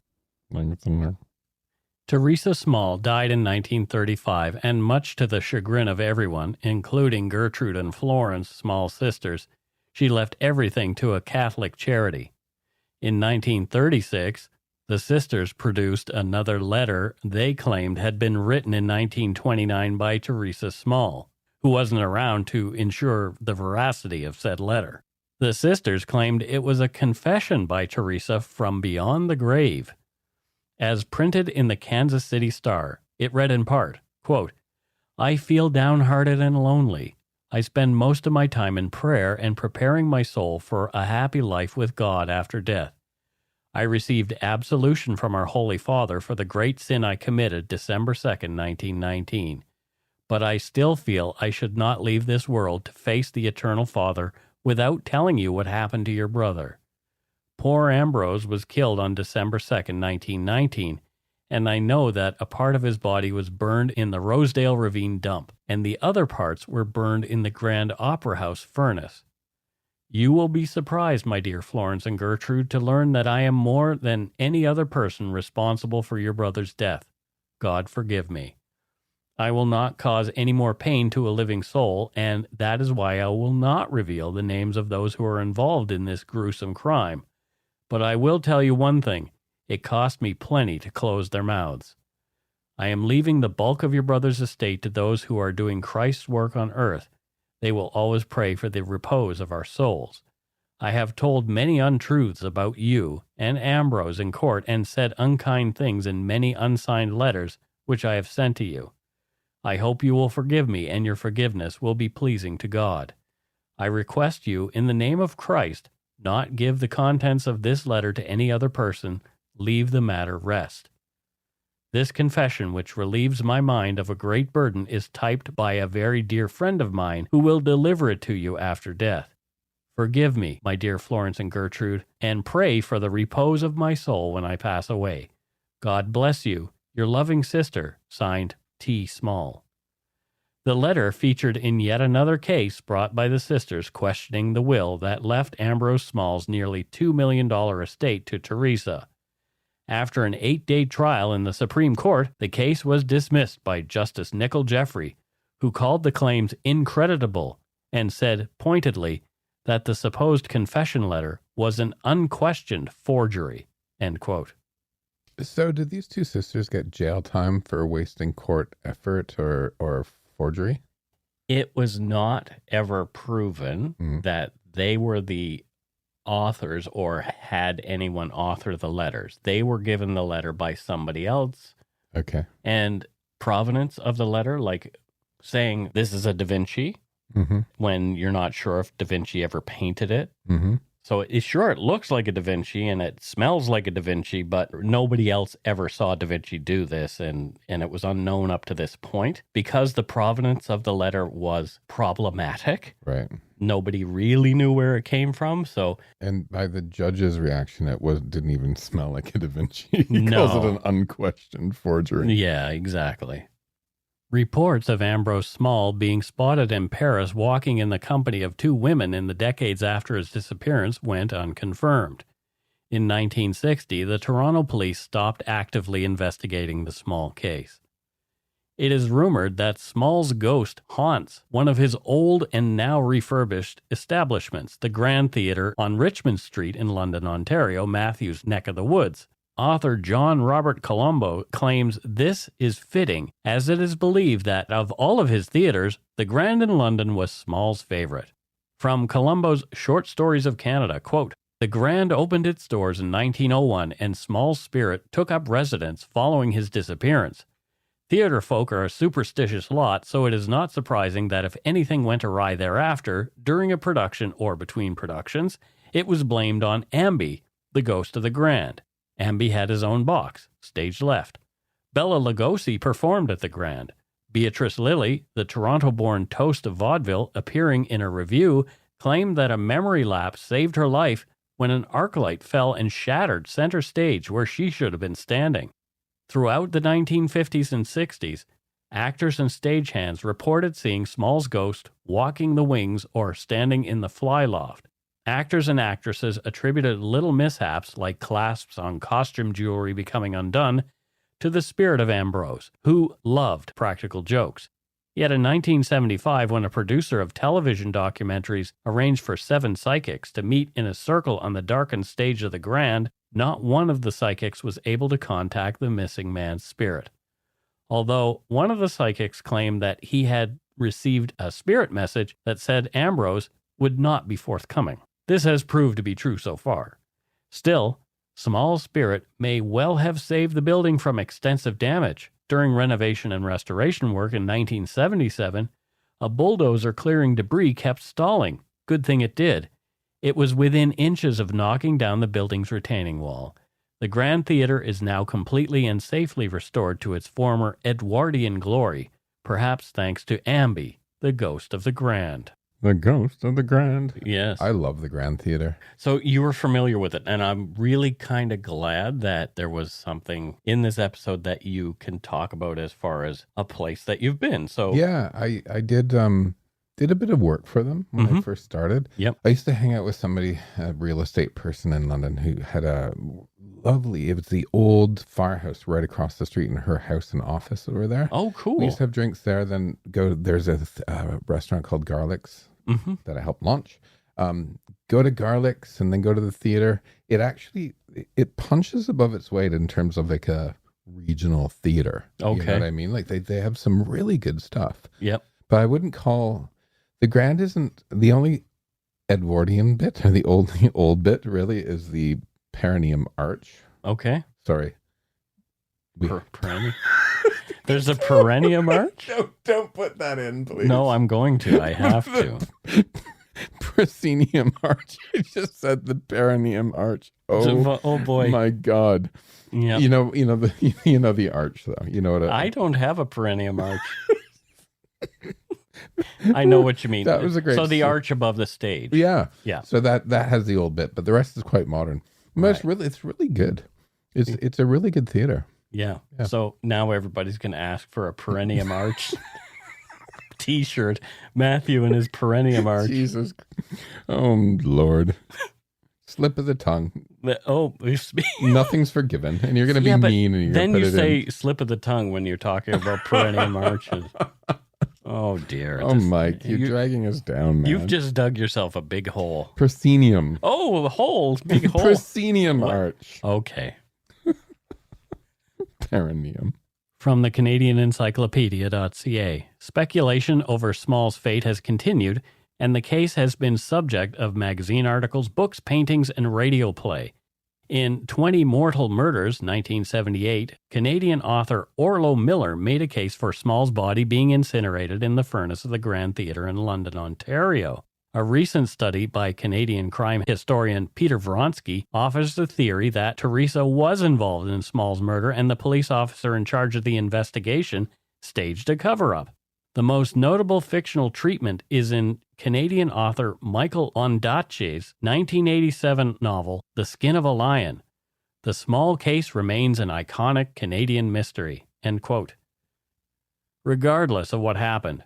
Teresa Small died in 1935, and much to the chagrin of everyone, including Gertrude and Florence, Small's sisters, she left everything to a Catholic charity. In 1936, the sisters produced another letter they claimed had been written in 1929 by Teresa Small, who wasn't around to ensure the veracity of said letter. The sisters claimed it was a confession by Teresa from beyond the grave. As printed in the Kansas City Star, it read in part, quote, I feel downhearted and lonely. I spend most of my time in prayer and preparing my soul for a happy life with God after death. I received absolution from our Holy Father for the great sin I committed December 2nd, 1919. But I still feel I should not leave this world to face the Eternal Father without telling you what happened to your brother. Poor Ambrose was killed on December 2nd, 1919, and I know that a part of his body was burned in the Rosedale Ravine dump, and the other parts were burned in the Grand Opera House furnace. You will be surprised, my dear Florence and Gertrude, to learn that I am more than any other person responsible for your brother's death. God forgive me. I will not cause any more pain to a living soul, and that is why I will not reveal the names of those who are involved in this gruesome crime. But I will tell you one thing. It cost me plenty to close their mouths. I am leaving the bulk of your brother's estate to those who are doing Christ's work on earth. They will always pray for the repose of our souls. I have told many untruths about you and Ambrose in court and said unkind things in many unsigned letters which I have sent to you. I hope you will forgive me, and your forgiveness will be pleasing to God. I request you, in the name of Christ, not give the contents of this letter to any other person. Leave the matter rest. This confession, which relieves my mind of a great burden, is typed by a very dear friend of mine who will deliver it to you after death. Forgive me, my dear Florence and Gertrude, and pray for the repose of my soul when I pass away. God bless you, your loving sister, signed T. Small. The letter featured in yet another case brought by the sisters questioning the will that left Ambrose Small's nearly $2 million estate to Teresa. After an 8-day trial in the Supreme Court, the case was dismissed by Justice Nicol Jeffrey, who called the claims incredible and said pointedly that the supposed confession letter was an unquestioned forgery. End quote. So did these two sisters get jail time for wasting court effort or forgery? It was not ever proven that they were the authors or had anyone author the letters. They were given the letter by somebody else. Okay. And provenance of the letter, like saying this is a Da Vinci, when you're not sure if Da Vinci ever painted it. So it looks like a Da Vinci and it smells like a Da Vinci, but nobody else ever saw Da Vinci do this, and it was unknown up to this point. Because the provenance of the letter was problematic, right? Nobody really knew where it came from. So, and by the judge's reaction, didn't even smell like a Da Vinci. He calls it an unquestioned forgery. Yeah, exactly. Reports of Ambrose Small being spotted in Paris walking in the company of two women in the decades after his disappearance went unconfirmed. In 1960, the Toronto police stopped actively investigating the Small case. It is rumored that Small's ghost haunts one of his old and now refurbished establishments, the Grand Theatre on Richmond Street in London, Ontario, Matthew's neck of the woods. Author John Robert Colombo claims this is fitting, as it is believed that of all of his theaters, the Grand in London was Small's favorite. From Colombo's Short Stories of Canada, quote, "The Grand opened its doors in 1901 and Small's spirit took up residence following his disappearance. Theater folk are a superstitious lot, so it is not surprising that if anything went awry thereafter, during a production or between productions, it was blamed on Amby, the ghost of the Grand. Amby had his own box, stage left. Bela Lugosi performed at the Grand. Beatrice Lilly, the Toronto-born toast of vaudeville, appearing in a review, claimed that a memory lapse saved her life when an arc light fell and shattered center stage where she should have been standing. Throughout the 1950s and 60s, actors and stagehands reported seeing Small's ghost walking the wings or standing in the fly loft. Actors and actresses attributed little mishaps like clasps on costume jewelry becoming undone to the spirit of Ambrose, who loved practical jokes. Yet in 1975, when a producer of television documentaries arranged for 7 psychics to meet in a circle on the darkened stage of the Grand, not one of the psychics was able to contact the missing man's spirit. Although one of the psychics claimed that he had received a spirit message that said Ambrose would not be forthcoming. This has proved to be true so far. Still, Small's spirit may well have saved the building from extensive damage. During renovation and restoration work in 1977, a bulldozer clearing debris kept stalling. Good thing it did. It was within inches of knocking down the building's retaining wall. The Grand Theatre is now completely and safely restored to its former Edwardian glory, perhaps thanks to Amby, the ghost of the Grand. The ghost of the Grand. Yes. I love the Grand Theatre. So you were familiar with it, and I'm really kind of glad that there was something in this episode that you can talk about as far as a place that you've been. So yeah, I did a bit of work for them when I first started. Yep. I used to hang out with somebody, a real estate person in London, who had it was the old firehouse right across the street, and her house and office over there. Oh, cool. We used to have drinks there, then there's a restaurant called Garlic's that I helped launch. Go to Garlic's and then go to the theater. It punches above its weight in terms of like a regional theater. Okay. You know what I mean? Like they have some really good stuff. Yep. But I wouldn't call the Grand isn't the only Edwardian bit, or the old bit really is the perineum arch. Okay. Sorry. Perennium? There's a perennium arch? No, don't put that in, please. No, I'm going to. I have to. Proscenium arch. I just said the perineum arch. Oh boy. My God. Yeah. You know the arch though. You know what I don't have a perennium arch. I know what you mean. That was a great. So the arch above the stage. Yeah. Yeah. So that has the old bit, but the rest is quite modern. But it's really good. It's a really good theater. Yeah. So now everybody's going to ask for a perennium arch T-shirt. Matthew and his perennium arch. Jesus. Oh, Lord. Slip of the tongue. Nothing's Nothing's forgiven, and you're going to be mean. And you're then gonna you put say slip of the tongue when you're talking about perennial marches. Oh, dear. Oh, Mike, you're dragging us down, man. You've just dug yourself a big hole. Proscenium. Oh, a hole. Big hole. Proscenium arch. Okay. Perineum. From the Canadian Encyclopedia.ca, speculation over Small's fate has continued, and the case has been subject of magazine articles, books, paintings, and radio play. In 20 Mortal Murders, 1978, Canadian author Orlo Miller made a case for Small's body being incinerated in the furnace of the Grand Theatre in London, Ontario. A recent study by Canadian crime historian Peter Vronsky offers the theory that Teresa was involved in Small's murder and the police officer in charge of the investigation staged a cover-up. The most notable fictional treatment is in Canadian author Michael Ondaatje's 1987 novel, The Skin of a Lion. The Small case remains an iconic Canadian mystery. End quote. Regardless of what happened,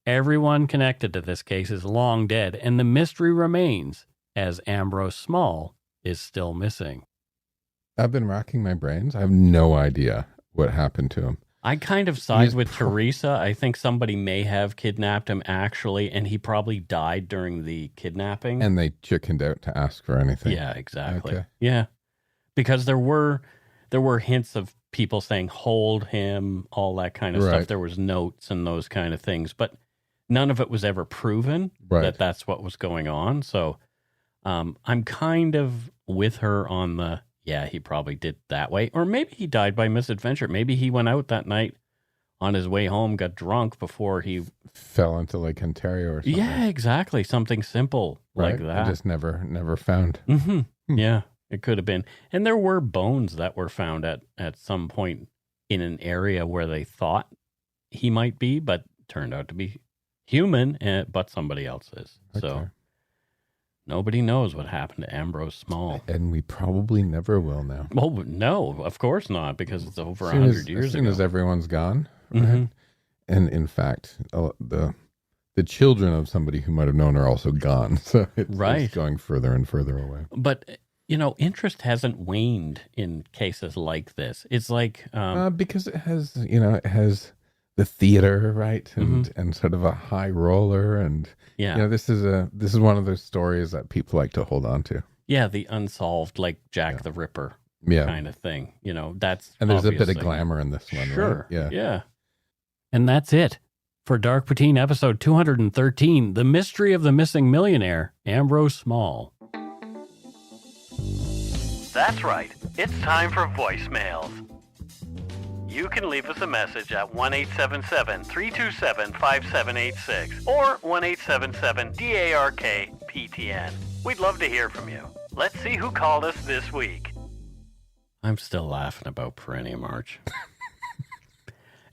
everyone connected to this case is long dead, and the mystery remains, as Ambrose Small is still missing. I've been racking my brains. I have no idea what happened to him. I kind of side with Teresa. I think somebody may have kidnapped him actually, and he probably died during the kidnapping. And they chickened out to ask for anything. Yeah, exactly. Okay. Yeah, because there were hints of people saying hold him, all that kind of stuff. There was notes and those kind of things, but none of it was ever proven that that's what was going on. So I'm kind of with her on the, yeah, he probably did that way. Or maybe he died by misadventure. Maybe he went out that night on his way home, got drunk before he fell into Lake Ontario or something. Yeah, exactly. Something simple like that. And just never found. Mm-hmm. Yeah, it could have been. And there were bones that were found at some point in an area where they thought he might be, but turned out to be human, but somebody else's. Okay. So nobody knows what happened to Ambrose Small. And we probably never will now. Well, no, of course not, because it's over 100 years ago. As soon as everyone's gone. Right? Mm-hmm. And in fact, the children of somebody who might have known are also gone. So it's going further and further away. But, interest hasn't waned in cases like this. It's like... because it has the theater, right? And sort of a high roller. And, this is one of those stories that people like to hold on to. Yeah, the unsolved, like Jack the Ripper kind of thing. That's and there's a bit of glamour in this one, right? Yeah. And that's it. For Dark Poutine episode 213, The Mystery of the Missing Millionaire, Ambrose Small. That's right. It's time for voicemails. You can leave us a message at 1-877-327-5786 or 1-877-DARK-PTN. We'd love to hear from you. Let's see who called us this week. I'm still laughing about Perennial March.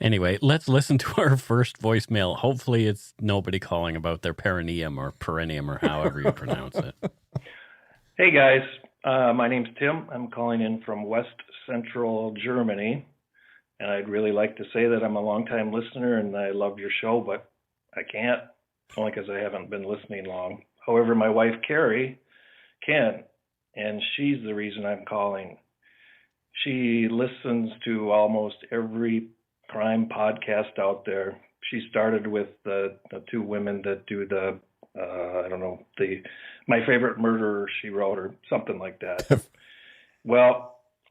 Anyway, let's listen to our first voicemail. Hopefully it's nobody calling about their perineum or perennium or however you pronounce it. Hey, guys. My name's Tim. I'm calling in from West Central Germany. And I'd really like to say that I'm a longtime listener and I love your show, but I can't, only because I haven't been listening long. However, my wife, Carrie, can, and she's the reason I'm calling. She listens to almost every crime podcast out there. She started with the two women that do the, My Favorite Murderer, she wrote, or something like that. Well,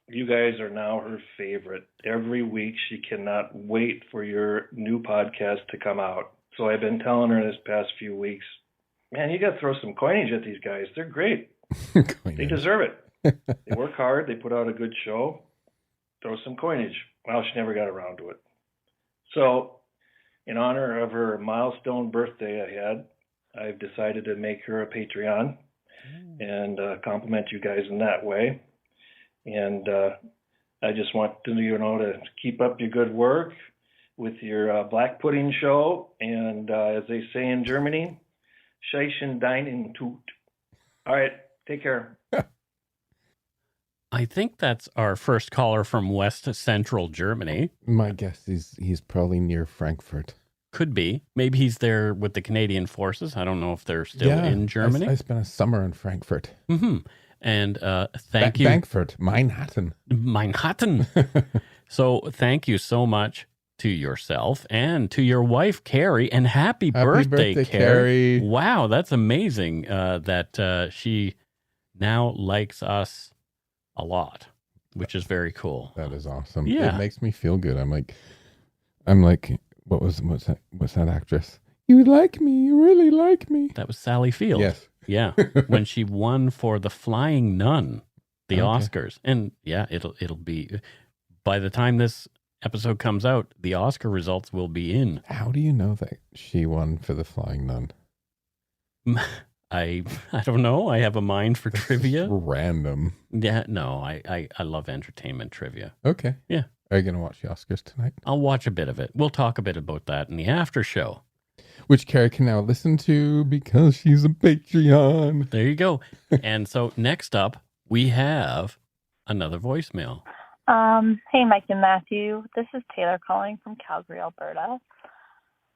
you guys are now her favorite. Every week she cannot wait for your new podcast to come out. So I've been telling her this past few weeks, man, you got to throw some coinage at these guys. They're great. They deserve it. They work hard. They put out a good show. Throw some coinage. Well, she never got around to it. So in honor of her milestone birthday I had, I've decided to make her a Patreon and compliment you guys in that way. And I just want to keep up your good work with your Black Pudding show. And as they say in Germany, Scheischen deinen Tut. All right, take care. I think that's our first caller from West Central Germany. My guess is he's probably near Frankfurt. Could be. Maybe he's there with the Canadian forces. I don't know if they're still in Germany. I spent a summer in Frankfurt. Mm-hmm. And thank you. Bankford, Manhattan. So thank you so much to yourself and to your wife, Carrie, and happy birthday, Carrie. Wow, that's amazing that she now likes us a lot, which is very cool. That is awesome. Yeah. It makes me feel good. I'm like, what's that actress? You like me. You really like me. That was Sally Field. Yes. Yeah. When she won for The Flying Nun, the Oscars. And yeah, it'll be, by the time this episode comes out, the Oscar results will be in. How do you know that she won for The Flying Nun? I don't know. I have a mind for trivia. Random. Yeah, no, I love entertainment trivia. Okay. Yeah. Are you going to watch the Oscars tonight? I'll watch a bit of it. We'll talk a bit about that in the after show. Which Carrie can now listen to because she's a Patreon. There you go. And so next up, we have another voicemail. Hey, Mike and Matthew. This is Taylor calling from Calgary, Alberta.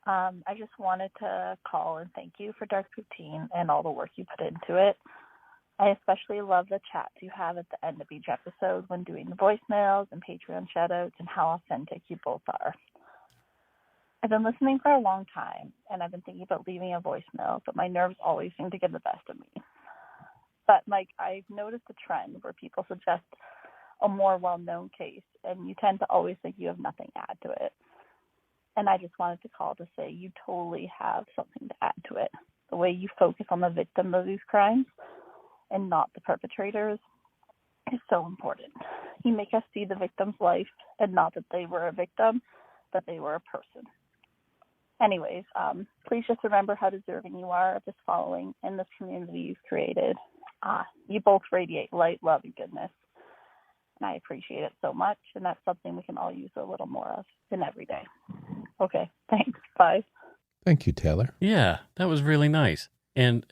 I just wanted to call and thank you for Dark Poutine and all the work you put into it. I especially love the chats you have at the end of each episode when doing the voicemails and Patreon shoutouts and how authentic you both are. I've been listening for a long time, and I've been thinking about leaving a voicemail, but my nerves always seem to get the best of me. But, Mike, I've noticed a trend where people suggest a more well-known case, and you tend to always think you have nothing to add to it. And I just wanted to call to say you totally have something to add to it. The way you focus on the victim of these crimes and not the perpetrators is so important. You make us see the victim's life and not that they were a victim, but they were a person. Anyways, please just remember how deserving you are of this following and this community you've created. You both radiate light, love, and goodness. And I appreciate it so much, and that's something we can all use a little more of in every day. Okay, thanks. Bye. Thank you, Taylor. Yeah, that was really nice. And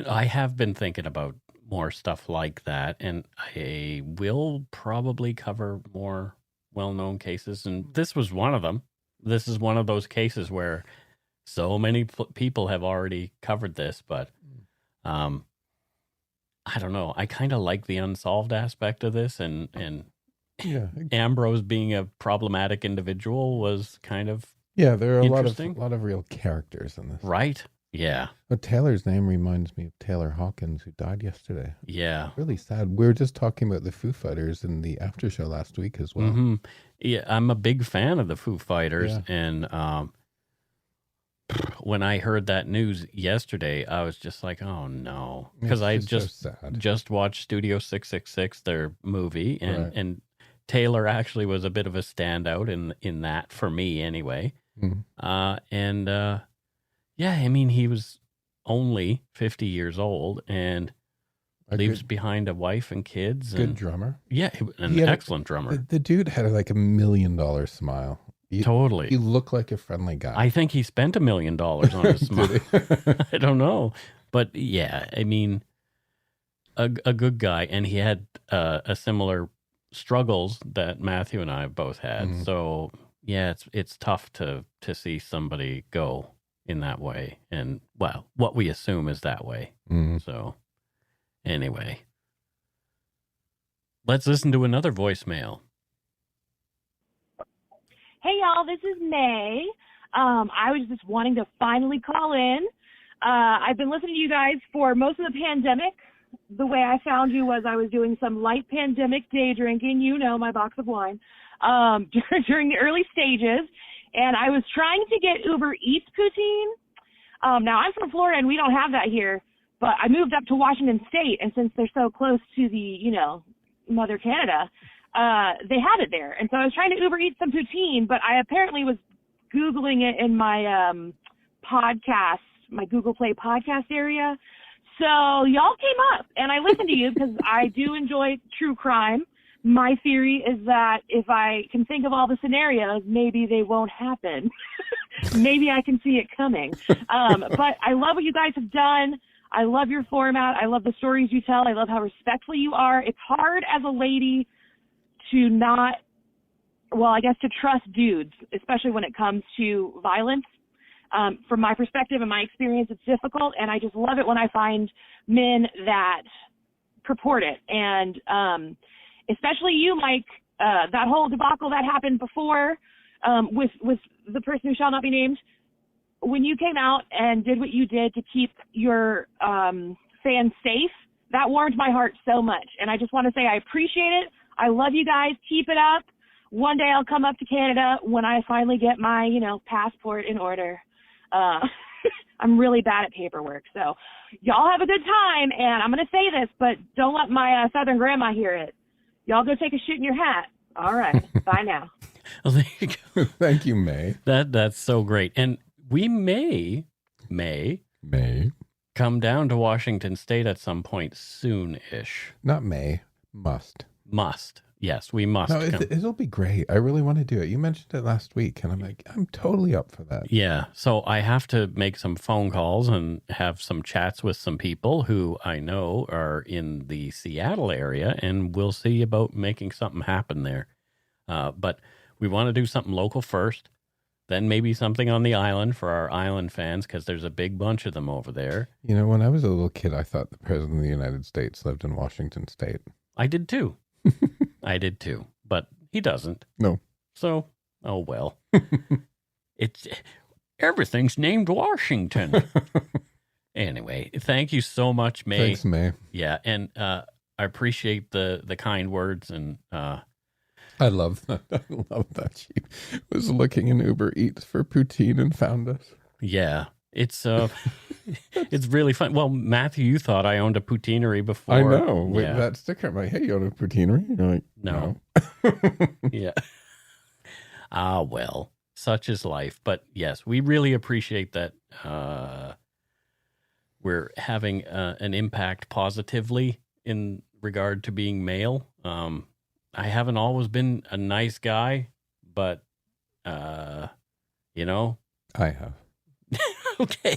I have been thinking about more stuff like that, and I will probably cover more well-known cases, and this was one of them. This is one of those cases where so many people have already covered this, but I don't know. I kind of like the unsolved aspect of this, and Ambrose being a problematic individual was kind of there are a lot interesting. of real characters in this, Right? Yeah. But Taylor's name reminds me of Taylor Hawkins, who died yesterday. Yeah. Really sad. We were just talking about the Foo Fighters in the after show last week as well. Mm-hmm. Yeah, I'm a big fan of the Foo Fighters, and when I heard that news yesterday, I was just like, "Oh no," because I just watched Studio 666, their movie, and Taylor actually was a bit of a standout in that for me, anyway. Mm-hmm. Yeah, I mean, he was only 50 years old and leaves behind a wife and kids. Good drummer. Yeah, an excellent drummer. The dude had like $1 million smile. Totally. He looked like a friendly guy. I think he spent $1 million on his smile. I don't know. But yeah, I mean, a good guy. And he had a similar struggles that Matthew and I both had. Mm-hmm. So yeah, it's tough to see somebody go in that way. And well, what we assume is that way. Mm-hmm. So anyway, let's listen to another voicemail. Hey, y'all, this is May. I was just wanting to finally call in. I've been listening to you guys for most of the pandemic. The way I found you was I was doing some light pandemic day drinking, my box of wine, during the early stages. And I was trying to get Uber Eats poutine. Now, I'm from Florida, and we don't have that here. But I moved up to Washington State, and since they're so close to the, Mother Canada, they have it there. And so I was trying to Uber Eats some poutine, but I apparently was Googling it in my podcast, my Google Play podcast area. So y'all came up, and I listened to you because I do enjoy true crime. My theory is that if I can think of all the scenarios, maybe they won't happen. Maybe I can see it coming. But I love what you guys have done. I love your format. I love the stories you tell. I love how respectful you are. It's hard as a lady to to trust dudes, especially when it comes to violence. From my perspective and my experience, it's difficult, and I just love it when I find men that purport it. And especially you, Mike, that whole debacle that happened before with the person who shall not be named, when you came out and did what you did to keep your fans safe, that warmed my heart so much. And I just want to say I appreciate it. I love you guys. Keep it up. One day I'll come up to Canada when I finally get my, passport in order. I'm really bad at paperwork. So y'all have a good time. And I'm going to say this, but don't let my Southern grandma hear it. Y'all go take a shit in your hat. All right. Bye now. Well, there you go. Thank you, May. That's so great. And we may come down to Washington State at some point soon-ish. Not may. Must. Yes, we must. No, it'll be great. I really want to do it. You mentioned it last week, and I'm like, I'm totally up for that. Yeah. So I have to make some phone calls and have some chats with some people who I know are in the Seattle area, and we'll see about making something happen there. But we want to do something local first, then maybe something on the island for our island fans, because there's a big bunch of them over there. When I was a little kid, I thought the President of the United States lived in Washington State. I did too. But he doesn't. No. So, oh well. Everything's named Washington. Anyway, thank you so much, May. Thanks, May. Yeah, and I appreciate the kind words, and I love that. I love that she was looking in Uber Eats for poutine and found us. Yeah, it's it's really fun. Well, Matthew, you thought I owned a poutineery before. I know. With Yeah. that sticker, I'm like, hey, you own a poutineery? You're like, No. Yeah. Well, such is life. But yes, we really appreciate that we're having an impact positively in regard to being male. I haven't always been a nice guy, but I have. Okay.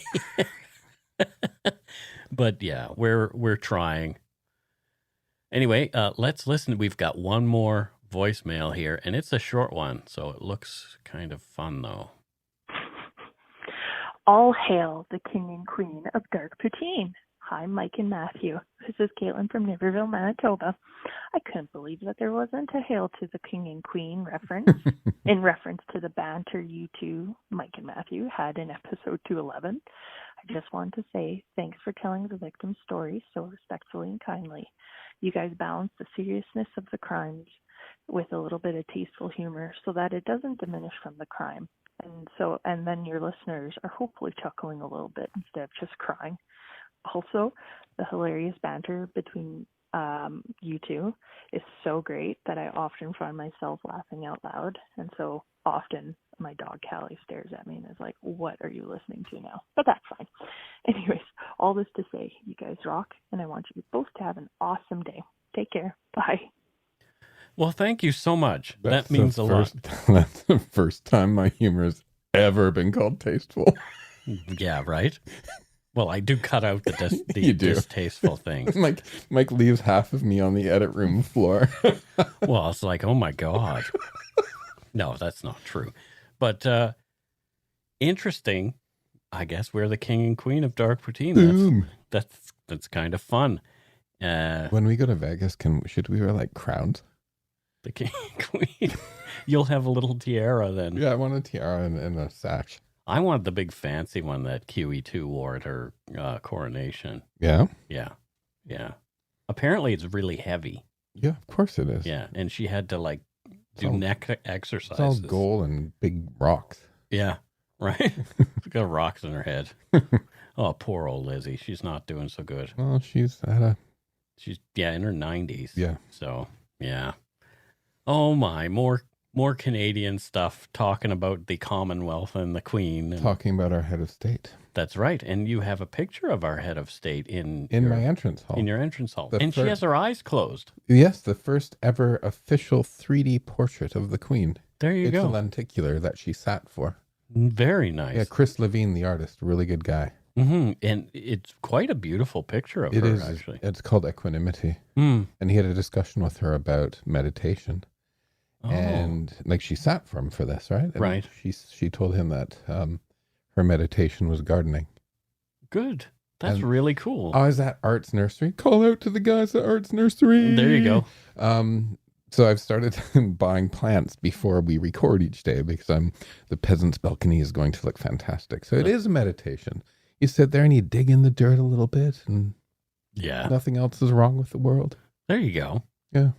But yeah, we're trying. Anyway, let's listen. We've got one more voicemail here, and it's a short one, so it looks kind of fun, though. All hail the king and queen of dark poutine. Hi, Mike and Matthew. This is Caitlin from Niverville, Manitoba. I couldn't believe that there wasn't a hail to the king and queen reference in reference to the banter you two, Mike and Matthew, had in episode 211. I just wanted to say thanks for telling the victim's story so respectfully and kindly. You guys balance the seriousness of the crimes with a little bit of tasteful humor so that it doesn't diminish from the crime. And then your listeners are hopefully chuckling a little bit instead of just crying. Also, the hilarious banter between you two is so great that I often find myself laughing out loud. And so often my dog Callie stares at me and is like, what are you listening to now? But that's fine. Anyways, all this to say, you guys rock, and I want you both to have an awesome day. Take care. Bye. Well, thank you so much. That means a lot. That's the first time my humor has ever been called tasteful. Yeah, right? Well, I do cut out the You do. distasteful things. Mike leaves half of me on the edit room floor. Well, it's like, oh my God. No, that's not true. But interesting. I guess we're the king and queen of dark poutine. Boom. That's kind of fun. When we go to Vegas, should we wear like crowns? The king and queen. You'll have a little tiara then. Yeah, I want a tiara and a sash. I wanted the big fancy one that QE2 wore at her coronation. Yeah? Yeah. Apparently it's really heavy. Yeah, of course it is. Yeah, and she had to do neck exercises. It's all gold and big rocks. Yeah, right? She's got rocks in her head. Oh, poor old Lizzie. She's not doing so good. Well, she's in her 90s. Yeah. So, yeah. Oh my, more Canadian stuff talking about the Commonwealth and the Queen. Talking about our head of state. That's right. And you have a picture of our head of state in my entrance hall. In your entrance hall. She has her eyes closed. Yes, the first ever official 3D portrait of the Queen. There you go. It's a lenticular that she sat for. Very nice. Yeah, Chris Levine, the artist, really good guy. Mm-hmm. And it's quite a beautiful picture of her, actually. It's called Equanimity. Mm. And he had a discussion with her about meditation. Oh. And she sat for him for this, right? And right. She told him that her meditation was gardening. Good. That's And really cool. I was at Arts Nursery. Call out to the guys at Arts Nursery. There you go. So I've started buying plants before we record each day because the peasant's balcony is going to look fantastic. So it is a meditation. You sit there and you dig in the dirt a little bit, and nothing else is wrong with the world. There you go. Yeah.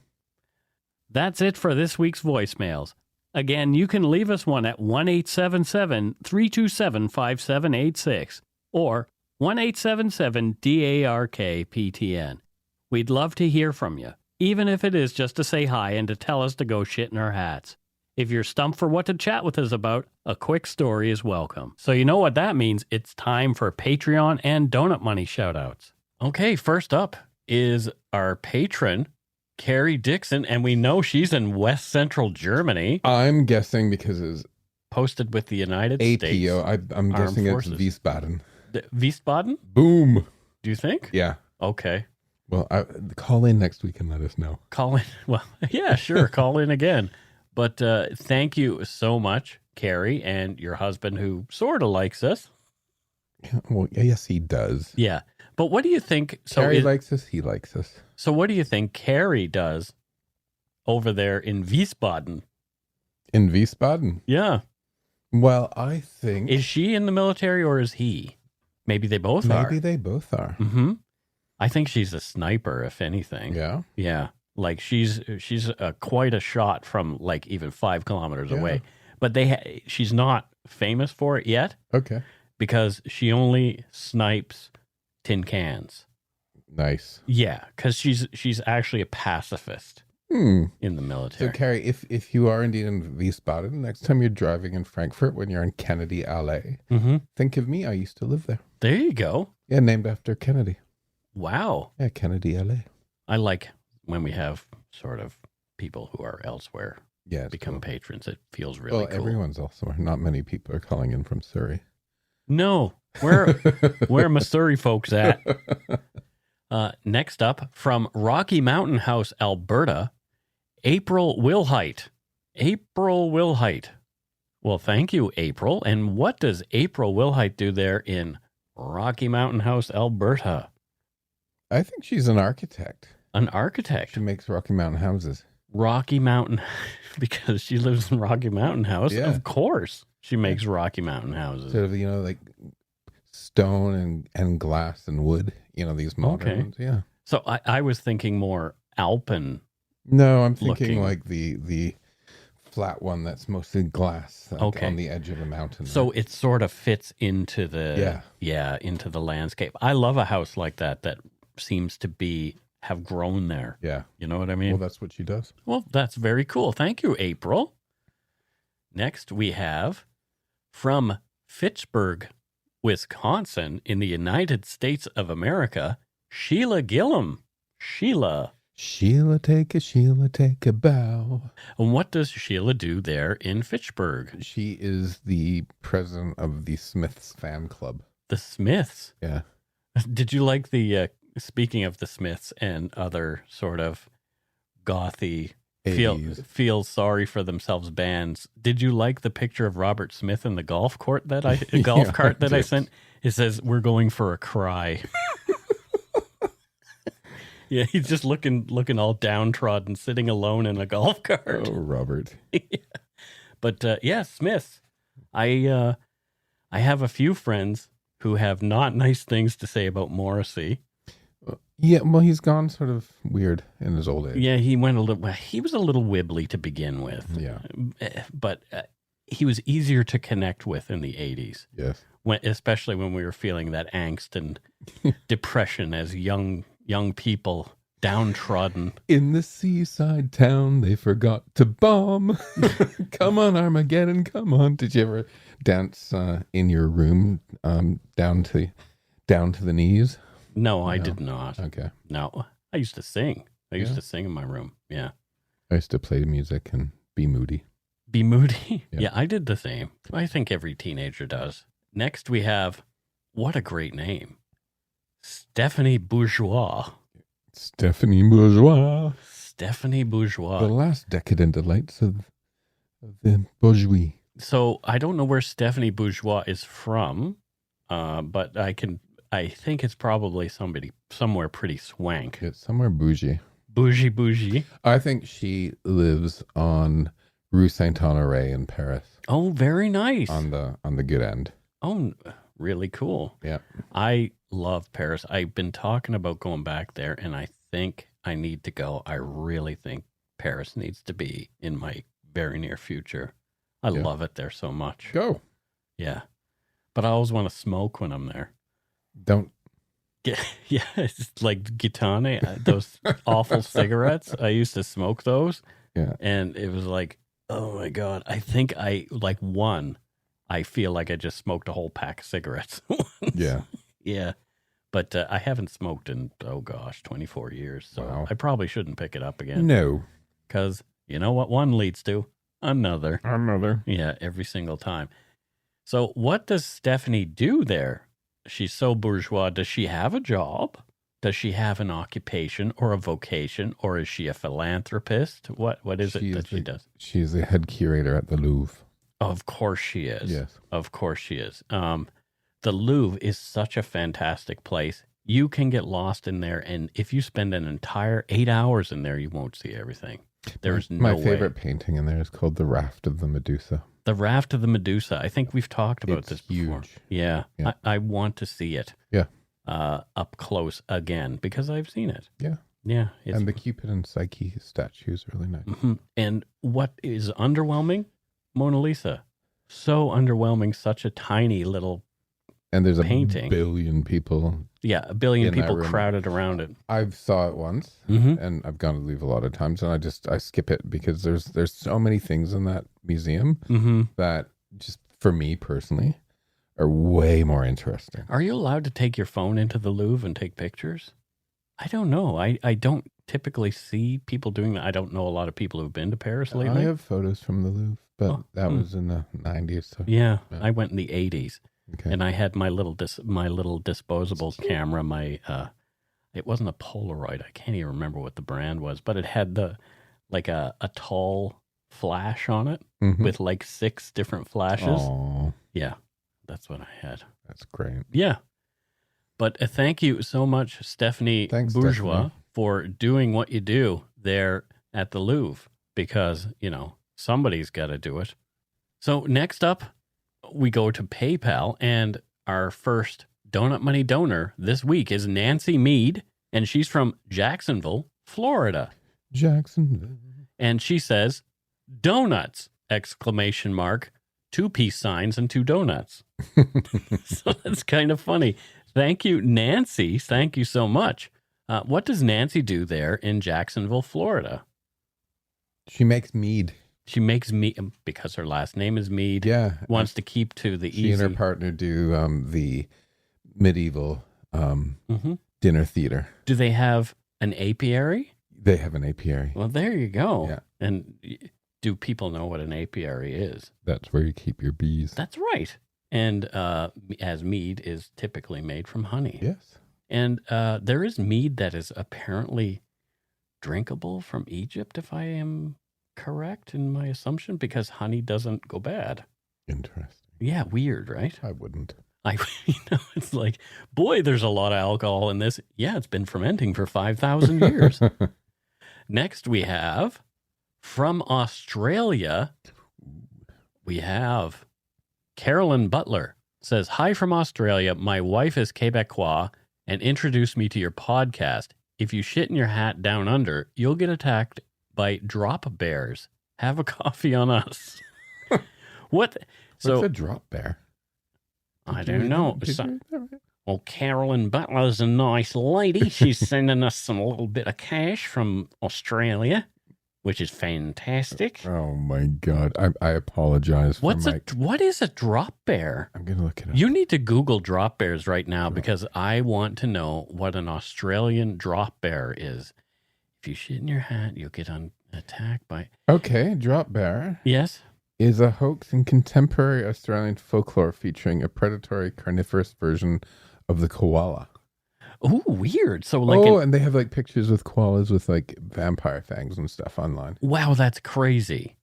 That's it for this week's voicemails. Again, you can leave us one at 1-877-327-5786 or 1-877-DARK-PTN. We'd love to hear from you, even if it is just to say hi and to tell us to go shit in our hats. If you're stumped for what to chat with us about, a quick story is welcome. So you know what that means. It's time for Patreon and Donut Money shoutouts. Okay, first up is our patron, Carrie Dixon, and we know she's in West Central Germany. I'm guessing because it's posted with the United States. I'm guessing Forces. It's Wiesbaden. Wiesbaden? Boom. Do you think? Yeah. Okay. Well, call in next week and let us know. Call in. Well, yeah, sure. Call in again. But thank you so much, Carrie, and your husband, who sort of likes us. Well, yes, he does. Yeah. But what do you think? Carrie likes us. He likes us. So what do you think Carrie does over there in Wiesbaden? In Wiesbaden? Yeah. Well, I think... Is she in the military or is he? Maybe they both are. Maybe they both are. Mm-hmm. I think she's a sniper, if anything. Yeah? Yeah. Like she's quite a shot from like even 5 kilometers away. But she's not famous for it yet. Okay. Because she only snipes tin cans. Nice. Yeah, because she's actually a pacifist in the military. So, Carrie, if you are indeed in Wiesbaden, next time you're driving in Frankfurt when you're in Kennedy Alley, think of me. I used to live there. There you go. Yeah, named after Kennedy. Wow. Yeah, Kennedy Alley. I like when we have sort of people who are elsewhere become patrons. It feels really cool. Everyone's elsewhere. Not many people are calling in from Surrey. No. Where Missouri folks at? Next up, from Rocky Mountain House, Alberta, April Wilhite. April Wilhite. Well, thank you, April. And what does April Wilhite do there in Rocky Mountain House, Alberta? I think she's an architect. An architect? She makes Rocky Mountain houses. Rocky Mountain, because she lives in Rocky Mountain House. Yeah. Of course, she makes Rocky Mountain houses. Sort of, like stone and glass and wood, these modern ones. Yeah. So I was thinking more Alpen. No, I'm thinking like the flat one that's mostly glass on the edge of a mountain. So it sort of fits into the into the landscape. I love a house like that seems to have grown there. Yeah. You know what I mean? Well, that's what she does. Well, that's very cool. Thank you, April. Next, we have from Fitchburg, Wisconsin, in the United States of America, Sheila Gillum. Sheila, take a bow. And what does Sheila do there in Fitchburg? She is the president of the Smiths fan club. The Smiths? Yeah. Did you like the, speaking of the Smiths and other sort of gothy, feel sorry for themselves bands, did you like the picture of Robert Smith in the golf cart that I sent? It says, "We're going for a cry." Yeah, he's just looking all downtrodden, sitting alone in a golf cart. Oh, Robert. Yeah. But Smiths. I have a few friends who have not nice things to say about Morrissey. Yeah, well, he's gone sort of weird in his old age. Yeah, he was a little wibbly to begin with. Yeah. But he was easier to connect with in the 80s. Yes. Especially when we were feeling that angst and depression as young people, downtrodden. In the seaside town, they forgot to bomb. Come on, Armageddon, come on. Did you ever dance in your room down to the knees? No, I did not. Okay. No, I used to sing. I used to sing in my room. Yeah. I used to play music and be moody. Be moody? Yeah, I did the same. I think every teenager does. Next, we have, what a great name, Stephanie Bourgeois. Stephanie Bourgeois. Stephanie Bourgeois. The last decadent delights of the bourgeois. So I don't know where Stephanie Bourgeois is from, but I think it's probably somewhere pretty swank. It's somewhere bougie. Bougie. I think she lives on Rue Saint-Honoré in Paris. Oh, very nice. On the good end. Oh, really cool. Yeah. I love Paris. I've been talking about going back there, and I think I need to go. I really think Paris needs to be in my very near future. I love it there so much. Go. Yeah. But I always want to smoke when I'm there. Don't. Yeah, it's like Gitane, those awful cigarettes. I used to smoke those. Yeah. And it was like, oh my God. I think I feel like I just smoked a whole pack of cigarettes. Yeah. Yeah. But I haven't smoked in, 24 years. So Wow. I probably shouldn't pick it up again. No. Because you know what one leads to? Another. Yeah, every single time. So what does Stephanie do there? She's so bourgeois. Does she have a job? Does she have an occupation or a vocation? Or is she a philanthropist? What is it that she does? She's the head curator at the Louvre. Of course she is. Yes. Of course she is. The Louvre is such a fantastic place. You can get lost in there, and if you spend an entire 8 hours in there, you won't see everything. There's no way. My favorite painting in there is called The Raft of the Medusa. The Raft of the Medusa. I think we've talked about this before. Huge. Yeah. I want to see it. Yeah. Up close again because I've seen it. Yeah. Yeah. And the Cupid and Psyche statue is really nice. Mm-hmm. And what is underwhelming? Mona Lisa. So underwhelming. Such a tiny little and there's painting. A billion people. Yeah, a billion people crowded around it. I saw it once, and I've gone to Louvre a lot of times, and I skip it because there's so many things in that museum that just for me personally are way more interesting. Are you allowed to take your phone into the Louvre and take pictures? I don't know. I don't typically see people doing that. I don't know a lot of people who've been to Paris lately. I have photos from the Louvre, but that was in the 90s. So. Yeah, I went in the 80s. Okay. And I had my little disposable camera. It wasn't a Polaroid. I can't even remember what the brand was, but it had a tall flash on it with like 6 different flashes. Aww. Yeah, that's what I had. That's great. Yeah, but thank you so much, Stephanie Bourgeois, Stephanie, for doing what you do there at the Louvre because somebody's got to do it. So next up, we go to PayPal, and our first Donut Money donor this week is Nancy Mead, and she's from Jacksonville, Florida. Jacksonville. And she says, donuts, ! 2 peace signs and 2 donuts. So that's kind of funny. Thank you, Nancy. Thank you so much. What does Nancy do there in Jacksonville, Florida? She makes mead. She makes mead because her last name is Mead. Yeah. Wants to keep to the easy. She and her partner do the medieval dinner theater. Do they have an apiary? They have an apiary. Well, there you go. Yeah. And do people know what an apiary is? That's where you keep your bees. That's right. And as mead is typically made from honey. Yes. And there is mead that is apparently drinkable from Egypt, if I am correct in my assumption, because honey doesn't go bad. Interesting. Yeah, weird, right? I wouldn't. It's like, boy, there's a lot of alcohol in this. Yeah, it's been fermenting for 5,000 years. Next, we have from Australia, we have Carolyn Butler. Says, hi from Australia. My wife is Quebecois and introduced me to your podcast. If you shit in your hat down under, you'll get attacked by drop bears. Have a coffee on us. What? What's a drop bear? I don't know. Well, Carolyn Butler's a nice lady. She's sending us a little bit of cash from Australia, which is fantastic. Oh my God. I apologize for what is a drop bear? I'm going to look it up. You need to Google drop bears right now because I want to know what an Australian drop bear is. If you shit in your hat, you'll get attacked by... Okay, drop bear. Yes? Is a hoax in contemporary Australian folklore featuring a predatory carnivorous version of the koala. Oh, weird. So and they have like pictures with koalas with like vampire fangs and stuff online. Wow, that's crazy.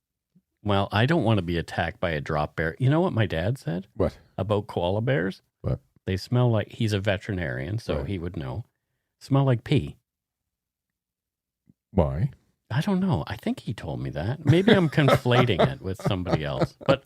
Well, I don't want to be attacked by a drop bear. You know what my dad said? What? About koala bears? What? They smell like, he's a veterinarian, so he would know. Smell like pee. Why? I don't know. I think he told me that. Maybe I'm conflating it with somebody else. But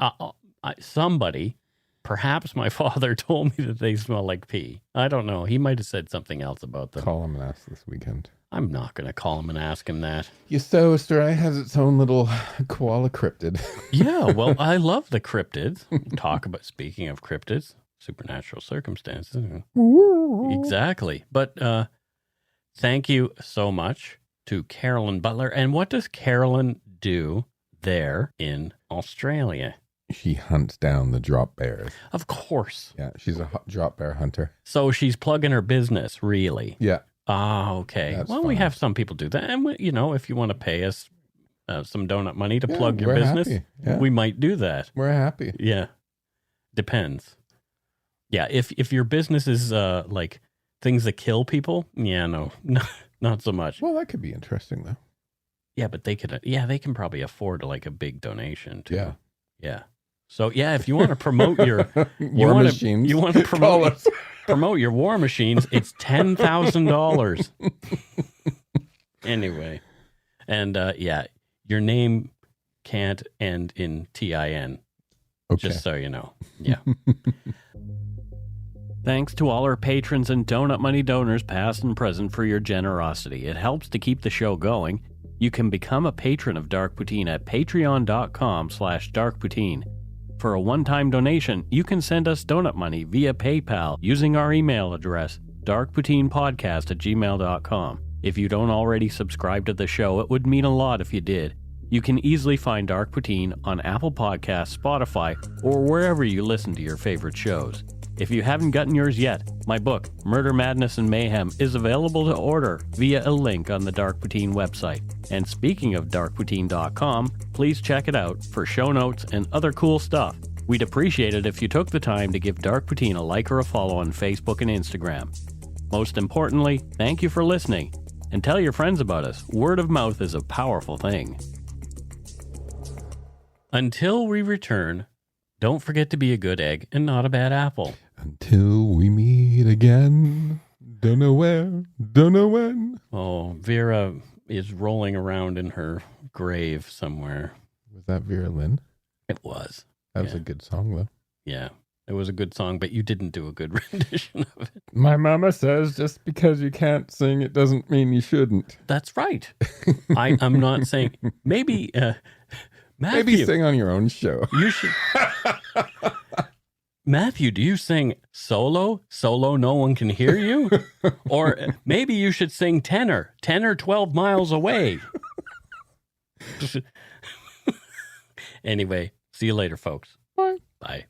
somebody, perhaps my father, told me that they smell like pee. I don't know. He might have said something else about them. Call him and ask this weekend. I'm not going to call him and ask him that. So, Australia has its own little koala cryptid. Yeah, well, I love the cryptids. Speaking of cryptids, supernatural circumstances. Exactly. But thank you so much to Carolyn Butler. And what does Carolyn do there in Australia? She hunts down the drop bears. Of course. Yeah, she's a drop bear hunter. So she's plugging her business, really? Yeah. Ah, okay. That's well, fine. we have some people do that. And, if you want to pay us some donut money to plug your business, we might do that. We're happy. Yeah. Depends. Yeah, if your business is like things that kill people, no, not so much. Well, that could be interesting, though. Yeah, but they can probably afford like a big donation too. Yeah. Yeah. So if you want to promote your war machines, you want to promote your war machines, it's $10,000. Anyway, and your name can't end in TIN. Okay. Just so you know. Yeah. Thanks to all our patrons and Donut Money donors, past and present, for your generosity. It helps to keep the show going. You can become a patron of Dark Poutine at patreon.com/darkpoutine. For a one-time donation, you can send us donut money via PayPal using our email address, darkpoutinepodcast@gmail.com. If you don't already subscribe to the show, it would mean a lot if you did. You can easily find Dark Poutine on Apple Podcasts, Spotify, or wherever you listen to your favorite shows. If you haven't gotten yours yet, my book, Murder, Madness, and Mayhem, is available to order via a link on the Dark Poutine website. And speaking of darkpoutine.com, please check it out for show notes and other cool stuff. We'd appreciate it if you took the time to give Dark Poutine a like or a follow on Facebook and Instagram. Most importantly, thank you for listening, and tell your friends about us. Word of mouth is a powerful thing. Until we return, don't forget to be a good egg and not a bad apple. Until we meet again. Don't know where, don't know when. Oh, Vera is rolling around in her grave somewhere. Was that Vera Lynn? It was. That was a good song, though. Yeah, it was a good song, but you didn't do a good rendition of it. My mama says just because you can't sing, it doesn't mean you shouldn't. That's right. I'm not saying... Maybe... Matthew, maybe sing on your own show. You should... Matthew, do you sing solo? Solo, no one can hear you? Or maybe you should sing tenor 12 miles away. Anyway, see you later, folks. Bye. Bye.